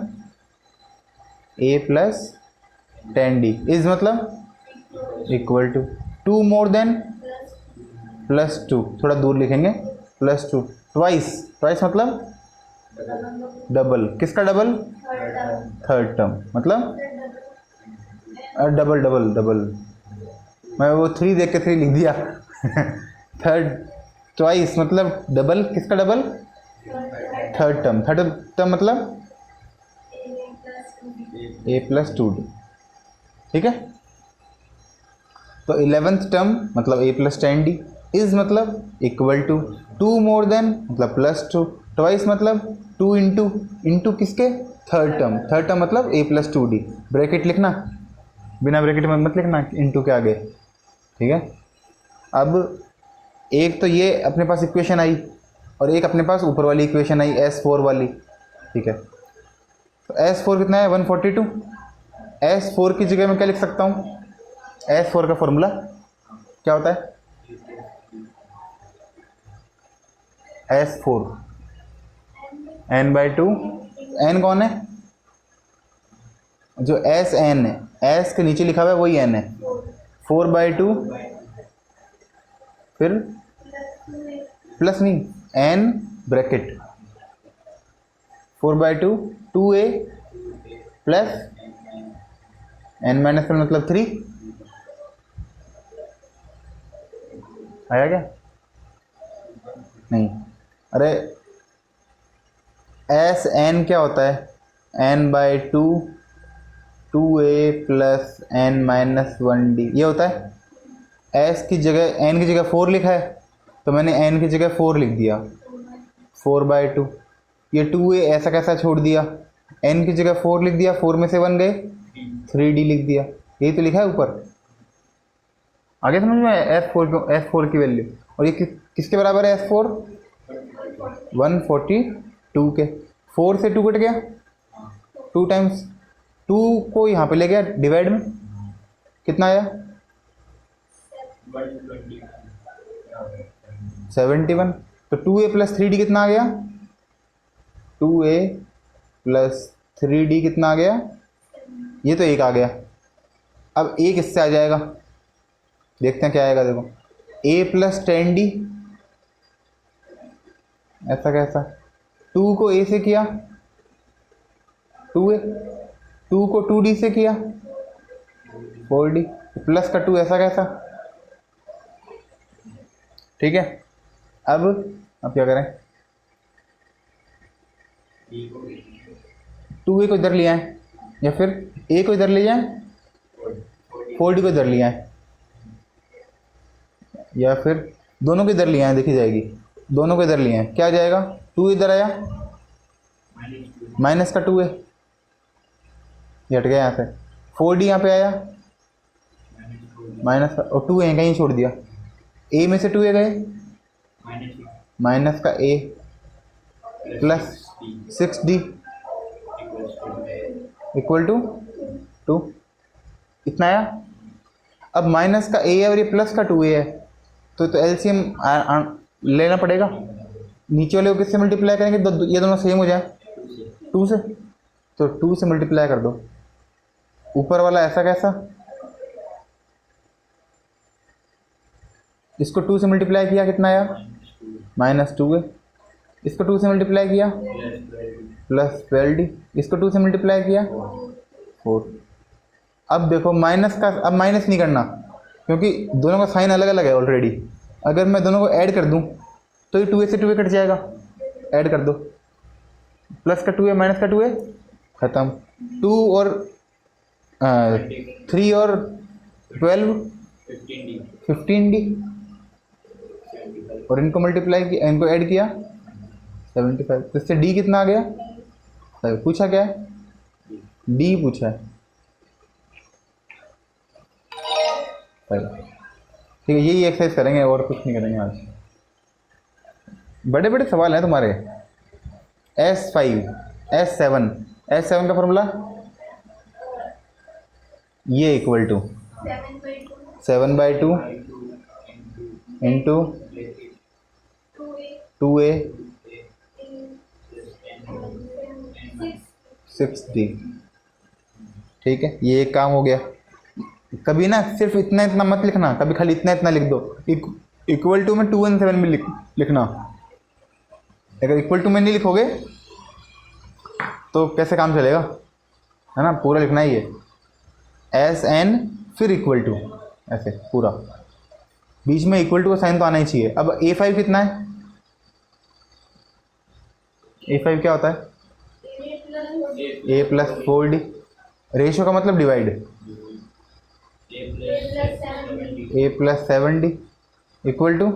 A plus 10D is मतलब इक्वल टू 2 मोर देन +2, थोड़ा दूर लिखेंगे +2, ट्वाइस मतलब डबल, किसका डबल, थर्ड टर्म मतलब डबल, मैं वो 3 देख के 3 लिख दिया थर्ड, ट्वाइस मतलब डबल, किसका डबल, थर्ड टर्म मतलब A प्लस 2D, ठीक है। तो 11th टर्म मतलब A प्लस 10D इज मतलब इक्वल टू 2 मोर देन मतलब +2, ट्वाइस मतलब 2 इंटू किसके, थर्ड टर्म मतलब A प्लस 2D, ब्रैकेट लिखना, बिना ब्रैकेट में मत लिखना इंटू के आगे, ठीक है। अब एक तो ये अपने पास इक्वेशन आई और एक अपने पास ऊपर वाली इक्वेशन आई S4 वाली, ठीक है। तो S4 कितना है 142, S4 की जगह मैं क्या लिख सकता हूँ, S4 का फॉर्मूला क्या होता है? S4 n/2, n कौन है? जो Sn है, S के नीचे लिखा हुआ है वही n है, 4/2 फिर प्लस नहीं, n bracket 4/2 2a plus n minus one मतलब 3। आया क्या? नहीं, अरे एस एन क्या होता है? n/2 2a plus n minus 1d ये होता है। s की जगह n की जगह 4 लिखा है तो मैंने n की जगह 4 लिख दिया, 4/2। ये 2a ऐसा कैसा छोड़ दिया, n की जगह 4 लिख दिया, 4 में से 1 गए, 3d लिख दिया। यही तो लिखा है ऊपर। आगे समझ में? S4 की वैल्यू, और ये किसके बराबर है? S4 142 के। 4 से 2 कट गया, 2 टाइम्स 2 को यहाँ पे ले गया डिवाइड में, कितना आया? 71। तो 2a प्लस 3d कितना आ गया? 2a प्लस 3d कितना आ गया? ये तो एक आ गया। अब एक इससे आ जाएगा, देखते हैं क्या आएगा। देखो a प्लस 10d, ऐसा कैसा? 2 को a से किया 2a, 2 को 2d से किया 4d, प्लस का 2 ऐसा कैसा? ठीक है। अब क्या करें? 2a को इधर ले आए या फिर a को इधर ले जाएं, 4d को इधर ले आए, या फिर दोनों को इधर ले आए, देखी जाएगी। दोनों को इधर ले आए, क्या आ जाएगा? 2 इधर आया, माइनस का 2a ये हट गया यहाँ से, 4d यहाँ पे आया, माइनस का, और 2a कहीं छोड़ दिया, a में से 2a गए, माइनस का a plus 6d equal to 2, इतना आया। अब माइनस का a है और ये प्लस का 2a है, तो एलसीएम लेना पड़ेगा। नीचे वाले को किससे मल्टीप्लाई करेंगे? ये दोनों सेम हो जाए 2 से, तो 2 से मल्टीप्लाई कर दो। ऊपर वाला ऐसा कैसा? इसको 2 से मल्टीप्लाई किया, कितना आया? -2a। इसको 2 से मल्टीप्लाई किया प्लस 12d, इसको 2 से मल्टीप्लाई किया 4। अब देखो माइनस का, अब माइनस नहीं करना क्योंकि दोनों का साइन अलग अलग है ऑलरेडी। अगर मैं दोनों को ऐड कर दूं तो ये 2a से 2a कट जाएगा, ऐड कर दो, प्लस का 2a माइनस का 2a खत्म। 2 और 3 और 12 15d, और इनको मल्टीप्लाई किया, इनको ऐड किया 75। तो इससे d कितना आ गया? पूछा क्या है? d पूछा है। ठीक है, यही एक्सरसाइज करेंगे और कुछ नहीं करेंगे आज। बड़े बड़े सवाल हैं तुम्हारे। S5 S7 का फॉर्मूला ये equal to 7/2 into 2a 6d। ठीक है, ये एक काम हो गया। कभी ना सिर्फ इतना इतना मत लिखना, कभी खाली इतना इतना लिख दो। इक्वल टू में 2 और 7 भी लिखना। अगर इक्वल टू में नहीं लिखोगे तो कैसे काम चलेगा, है ना? पूरा लिखना ही है, Sn फिर इक्वल टू, ऐसे पूरा, बीच में इक्वल टू का साइन तो आना ही चाहिए। अब a5 कितना है? a5 क्या होता है? a प्लस 4d, रेशियो का मतलब divide, a plus 7d equal to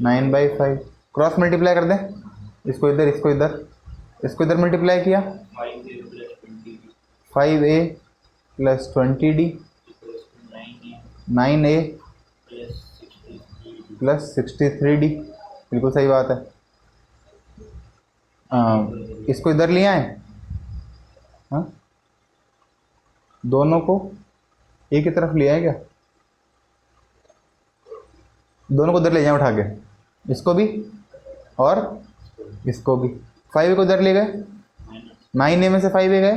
9/5। Cross multiply कर दें, इसको इधर इसको इधर, इसको इधर मल्टीप्लाई किया, 5a plus 20d 9a plus 63d, बिल्कुल सही बात है। इसको इधर ले आए, हाँ, दोनों को ए की तरफ ले आए क्या, दोनों को उधर ले जाए उठा के, इसको भी और इसको भी। 5 को उधर ले गए, 9 ए में से 5 ए गए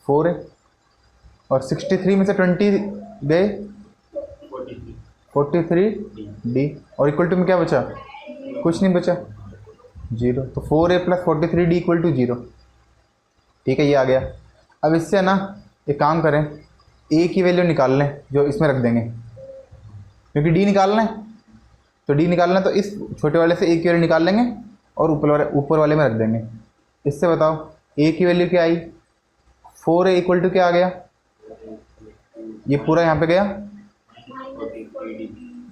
4 ए, और 63 में से 20 गए 43 डी, और इक्वल टू में क्या बचा, कुछ नहीं बचा, 0। तो 4 ए प्लस 43 डी इक्वल टू 0। ठीक है, ये आ गया। अब इससे ना एक काम करें, ए की वैल्यू निकाल लें जो इसमें रख देंगे, क्योंकि डी निकालना है, तो डी निकालना है तो इस छोटे वाले से ए की वैल्यू निकाल लेंगे और ऊपर वाले में रख देंगे। इससे बताओ ए की वैल्यू क्या आई, 4 ए इक्वल टू क्या आ गया, ये पूरा यहाँ पे गया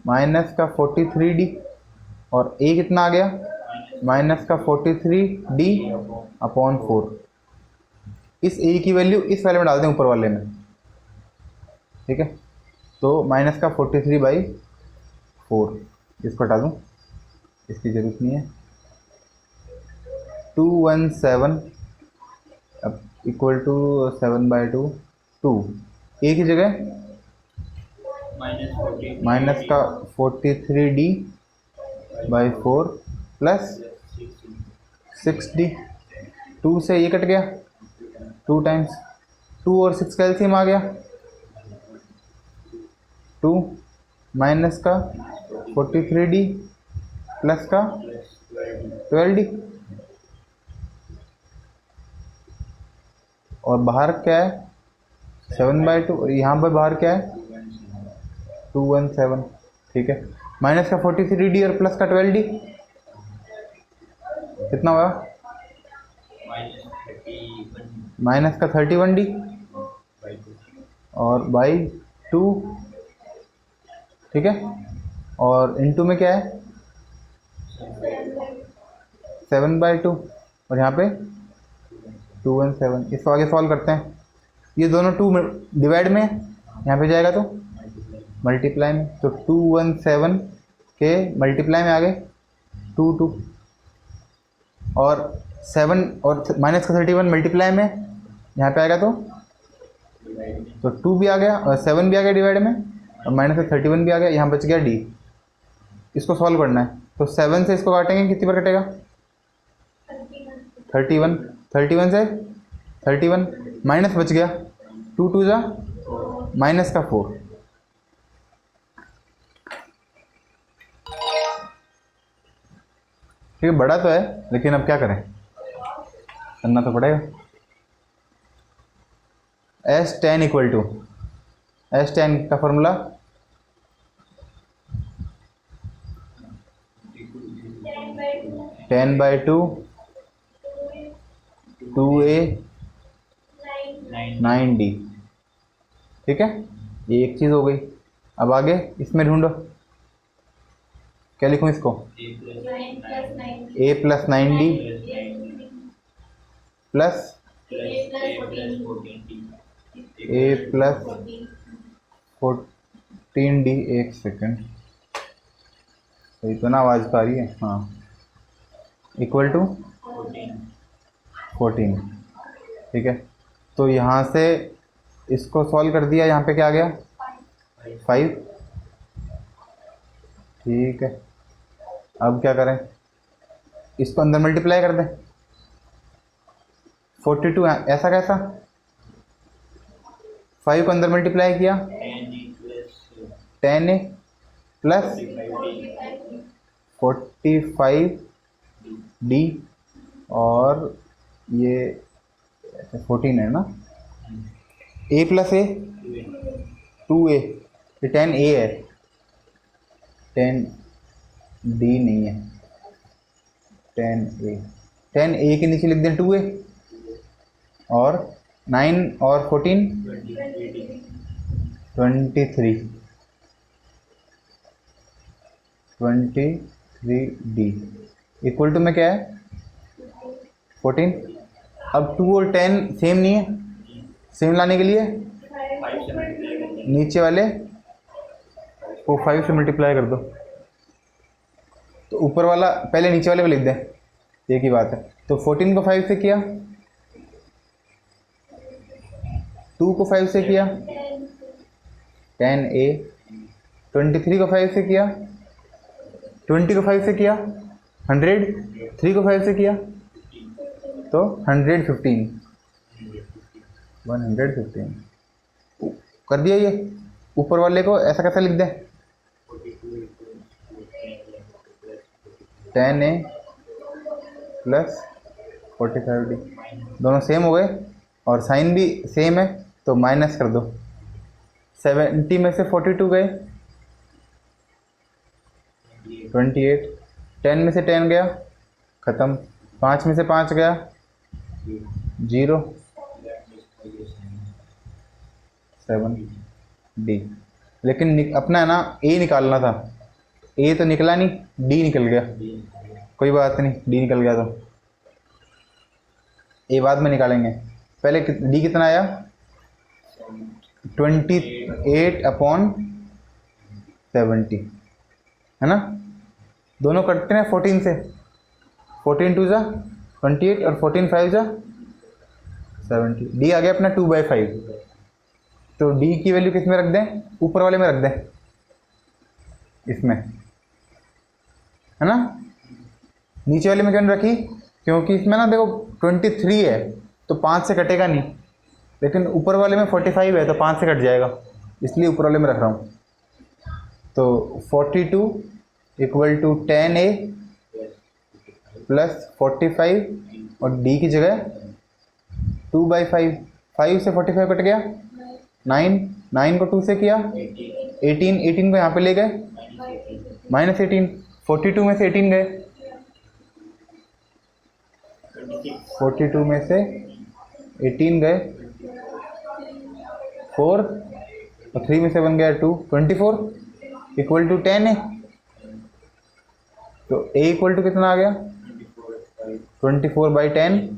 माइनस का 43 डी, और ए कितना आ गया माइनस का 43 डी अपॉन 4। इस ए की वैल्यू इस वाले में डाल दें ऊपर वाले में, ठीक है। तो माइनस का 43/4, इसको हटा दूँ, इसकी ज़रूरत नहीं है। 217 अब इक्वल टू 7/2, 2 ए की जगह माइनस का 43d/4 प्लस 6d, 2 से ये कट गया, 2 टाइम्स 2 और 6 का एलसीएम आ गया 2 माइनस का 43d प्लस का 12d, और बाहर क्या है 7/2, और यहाँ पर बाहर क्या है 217, ठीक है। माइनस का 43d और प्लस का 12d कितना होगा, माइनस का 31d और बाई 2, ठीक है। और इनटू में क्या है 7/2, और यहाँ पे 217। इसको आगे सॉल्व करते हैं, ये दोनों 2 डिवाइड में यहाँ पे जाएगा तो मल्टीप्लाई में, तो 217 के मल्टीप्लाई में आ गए 2 और 7 और माइनस का 31 मल्टीप्लाई में यहाँ पे आएगा तो 2 भी आ गया और 7 भी आ गया डिवाइड में, और माइनस का 31 भी आ गया, यहाँ बच गया डी। इसको सॉल्व करना है, तो 7 से इसको काटेंगे, कितनी बार कटेगा 31, 31 से 31 माइनस बच गया, 2 2 जा माइनस का 4। ठीक है, बड़ा तो है लेकिन अब क्या करें, करना तो पड़ेगा। S10 इक्वल टू, S10 का फॉर्मूला 10/2 2a 9d, ठीक है। ये एक चीज़ हो गई। अब आगे इसमें ढूंढो, क्या लिखूं इसको, a plus 9d plus a plus 14d, एक सेकेंड, सही तो ना आवाज़ पा रही है, हाँ, इक्वल टू 14, ठीक है। तो यहाँ से इसको सॉल्व कर दिया, यहाँ पे क्या आ गया 5, ठीक है। अब क्या करें, इसको अंदर मल्टीप्लाई कर दें, 42 ऐसा कैसा, 5 को अंदर मल्टीप्लाई किया 10a प्लस 45d, और ये 14 है ना, a प्लस a 2a, ये 10a है, 10d नहीं है, 10a के नीचे लिख दें 2a, और 9 और 14 23d इक्वल टू में क्या है 14। अब 2 और 10 सेम नहीं है, सेम लाने के लिए नीचे वाले को 5 से मल्टीप्लाई कर दो, तो ऊपर वाला पहले नीचे वाले को लिख दें, एक ही बात है। तो 14 को 5 से किया, 2 को 5 से किया, 10a, 23 को 5 से किया, 20 को 5 से किया, 100 3 को 5 से किया, तो 115 कर दिया। ये ऊपर वाले को ऐसा कैसे लिख दें, 10a प्लस 45d, दोनों सेम हो गए और साइन भी सेम है, तो माइनस कर दो। 70 में से 42 गए, 28, 10 में से 10 गया, ख़त्म। 5 में से 5 गया, 0, 7d। लेकिन अपना है ना a निकालना था, a तो निकला नहीं, d निकल गया। कोई बात नहीं, d निकल गया तो a बाद में निकालेंगे। पहले d कितना आया, 28/70 है ना। दोनों कटते हैं 14 से, 14 2 जा 28 और 14 5 जा 70। d आ गया अपना 2/5। तो d की वैल्यू किस में रख दें, ऊपर वाले में रख दें, इसमें, है ना। नीचे वाले में क्यों नहीं रखी, क्योंकि इसमें ना देखो 23 है तो 5 से कटेगा नहीं, लेकिन ऊपर वाले में 45 है तो 5 से कट जाएगा, इसलिए ऊपर वाले में रख रहा हूँ। तो 42 = 10a प्लस 45 और d की जगह 2/5। 5 से 45 कट गया, 9, 9 को 2 से किया, 18, 18 को यहाँ पे ले गए, -18, 42 में से 18 गए, 42 में से 18 गए, 4 और 3 में से 1 गया 2, 24 = 10 है। तो a = कितना आ गया, 24/10।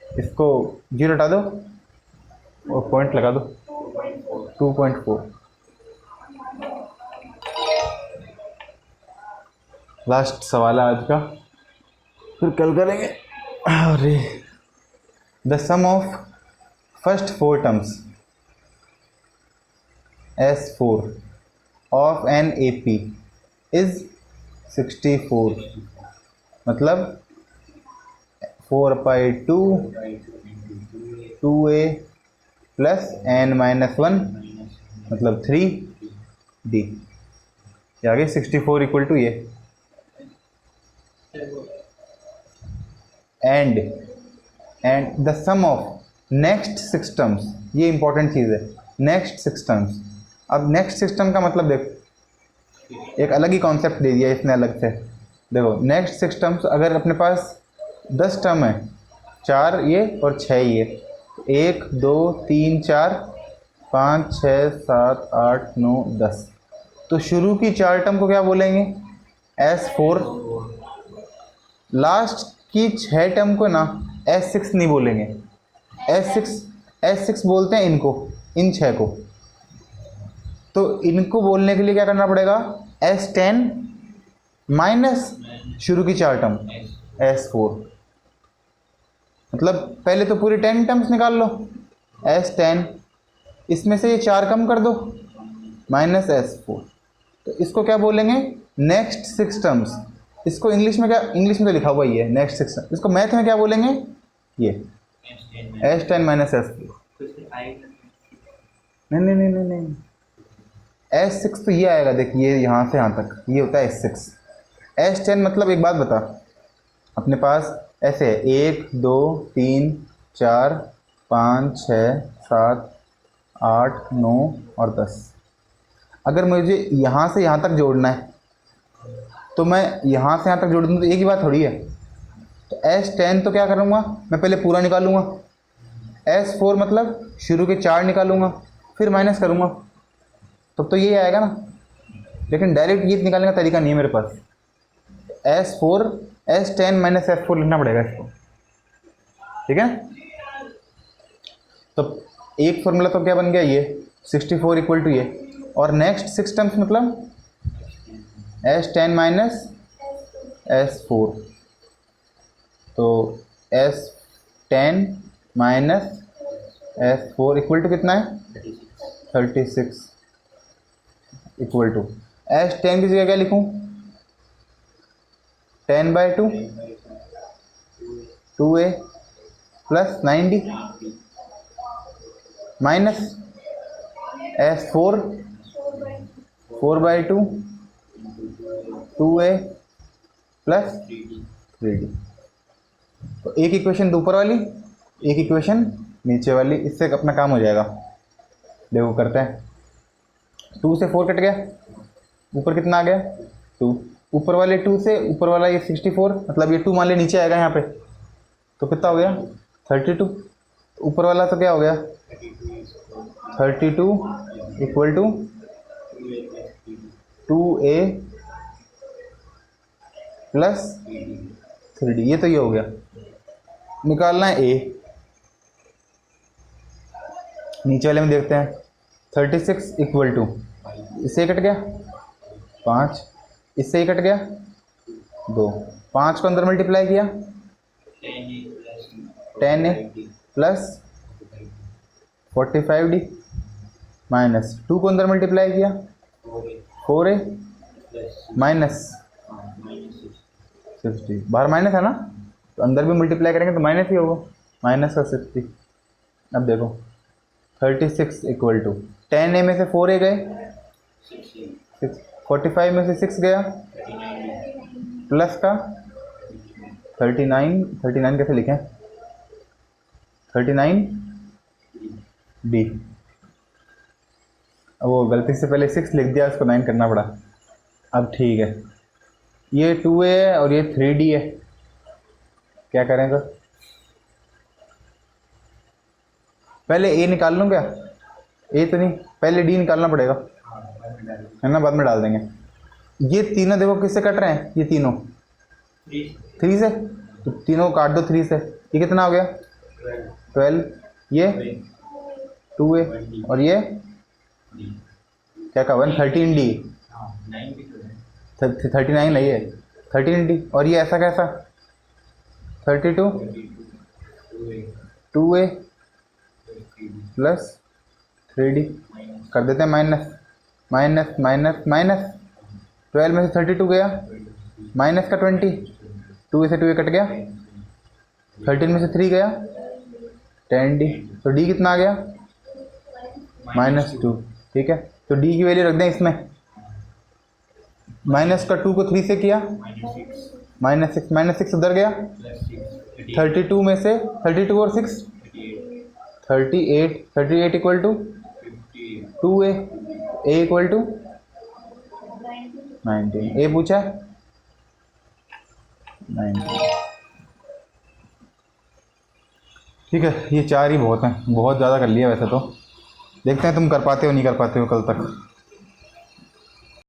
इसको 0 हटा दो और पॉइंट लगा दो, 2.4। लास्ट सवाल है आज का, फिर कल करेंगे। अरे, the sum of first 4 terms S4 of an AP is 64। मतलब 4/2 2a प्लस n-1 मतलब 3d। ये आ गया 64 = ये। And the sum of next 6 terms, ये इंपॉर्टेंट चीज़ है, नेक्स्ट 6 टर्म्स। अब नेक्स्ट 6 टर्म का मतलब देख, एक अलग ही कॉन्सेप्ट दे दिया इसने अलग से। देखो नेक्स्ट 6 टर्म्स, अगर अपने पास 10 टर्म है, 4 ये और 6 ये, 1 2 3 4 5 6 7 8 9 10, तो शुरू की 4 टर्म को क्या बोलेंगे, S4। लास्ट की 6 टर्म को ना S6 नहीं बोलेंगे, S6 बोलते हैं इनको, इन 6 को। तो इनको बोलने के लिए क्या करना पड़ेगा, S10 माइनस शुरू की 4 टर्म S4। मतलब पहले तो पूरी 10 टर्म्स निकाल लो, S10, इसमें से ये 4 कम कर दो, माइनस S4। तो इसको क्या बोलेंगे, नेक्स्ट 6 टर्म्स। इसको इंग्लिश में क्या, इंग्लिश में तो लिखा हुआ ही है नेक्स्ट 6 टर्म्स, इसको मैथ में क्या बोलेंगे, ये S10 माइनस S4। नहीं, S6 तो ये आएगा, देखिए यहाँ से यहाँ तक ये होता है S6। S10 मतलब एक बात बता, अपने पास ऐसे है 1 2 3 4 5 6 7 8 9 और 10। अगर मुझे यहाँ से यहाँ तक जोड़ना है तो मैं यहाँ से यहाँ तक जोड़ दूँ तो एक ही बात थोड़ी है। तो S10 तो क्या करूँगा, मैं पहले पूरा निकालूंगा, S4 मतलब शुरू के 4 निकालूंगा, फिर माइनस करूँगा, तब तो ये आएगा ना। लेकिन डायरेक्ट ये निकालने का तरीका नहीं है मेरे पास, S10 माइनस S4 लिखना पड़ेगा इसको, ठीक है। तो एक फॉर्मूला तो क्या बन गया, ये 64 = ये, और नेक्स्ट 6 टर्म्स मतलब S10 माइनस S4। तो S10 माइनस S4 = कितना है, 36। इक्वल टू एस 10 की जगह क्या लिखूं, 10/2 2a plus 9d minus S 4/2 2a plus 3d। तो एक इक्वेशन तो ऊपर वाली, एक इक्वेशन नीचे वाली, इससे अपना काम हो जाएगा। देखो करते हैं, 2 से 4 कट गया, ऊपर कितना आ गया 2, ऊपर वाले 2 से ऊपर वाला ये 64, मतलब ये 2 मान ले नीचे आएगा यहाँ पे, तो कितना हो गया 32, ऊपर वाला तो क्या हो गया 32 equal to 2a plus 3d। ये तो ये हो गया, निकालना है a। नीचे वाले में देखते हैं, 36 इक्वल टू, इससे कट गया 5, इससे ही कट गया 2, 5 को अंदर मल्टीप्लाई किया 10a प्लस 45d माइनस 2 को अंदर मल्टीप्लाई किया 4a माइनस 60, बाहर माइनस है ना, तो अंदर भी मल्टीप्लाई करेंगे तो माइनस ही होगा, माइनस का 60। अब देखो 36 इक्वल टू 10a में से 4a गए, 45 में से 6 गया, प्लस का 39 कैसे लिखें 39d। वो गलती से पहले 6 लिख दिया, उसको 9 करना पड़ा। अब ठीक है, ये 2a है और ये 3d है, क्या करें तो पहले a निकाल लूँ क्या, a तो नहीं, पहले d निकालना पड़ेगा है ना, बाद में डाल देंगे। ये तीनों देखो किससे कट रहे हैं, ये तीनों 3 से, तो तीनों को काट दो 3 से, ये कितना हो गया 12, ये 2a और ये क्या कहा 13d, 39 नहीं है 13d, और ये ऐसा कैसा 32 2a प्लस 3d, कर देते हैं माइनस माइनस माइनस माइनस, 12 में से 32 गया, माइनस का 20, 2 से 2 कट गया, 13 में से 3 गया 10d, तो d कितना आ गया -2। ठीक है, तो d की वैल्यू रख दें इसमें, माइनस का 2 को 3 से किया -6 उधर गया, 32 में से 32 और 6 38 equal to 2a, a equal to 19, a पूछा 19। ठीक है, ये 4 ही बहुत हैं, बहुत ज़्यादा कर लिया वैसे तो, देखते हैं तुम कर पाते हो नहीं कर पाते हो कल तक।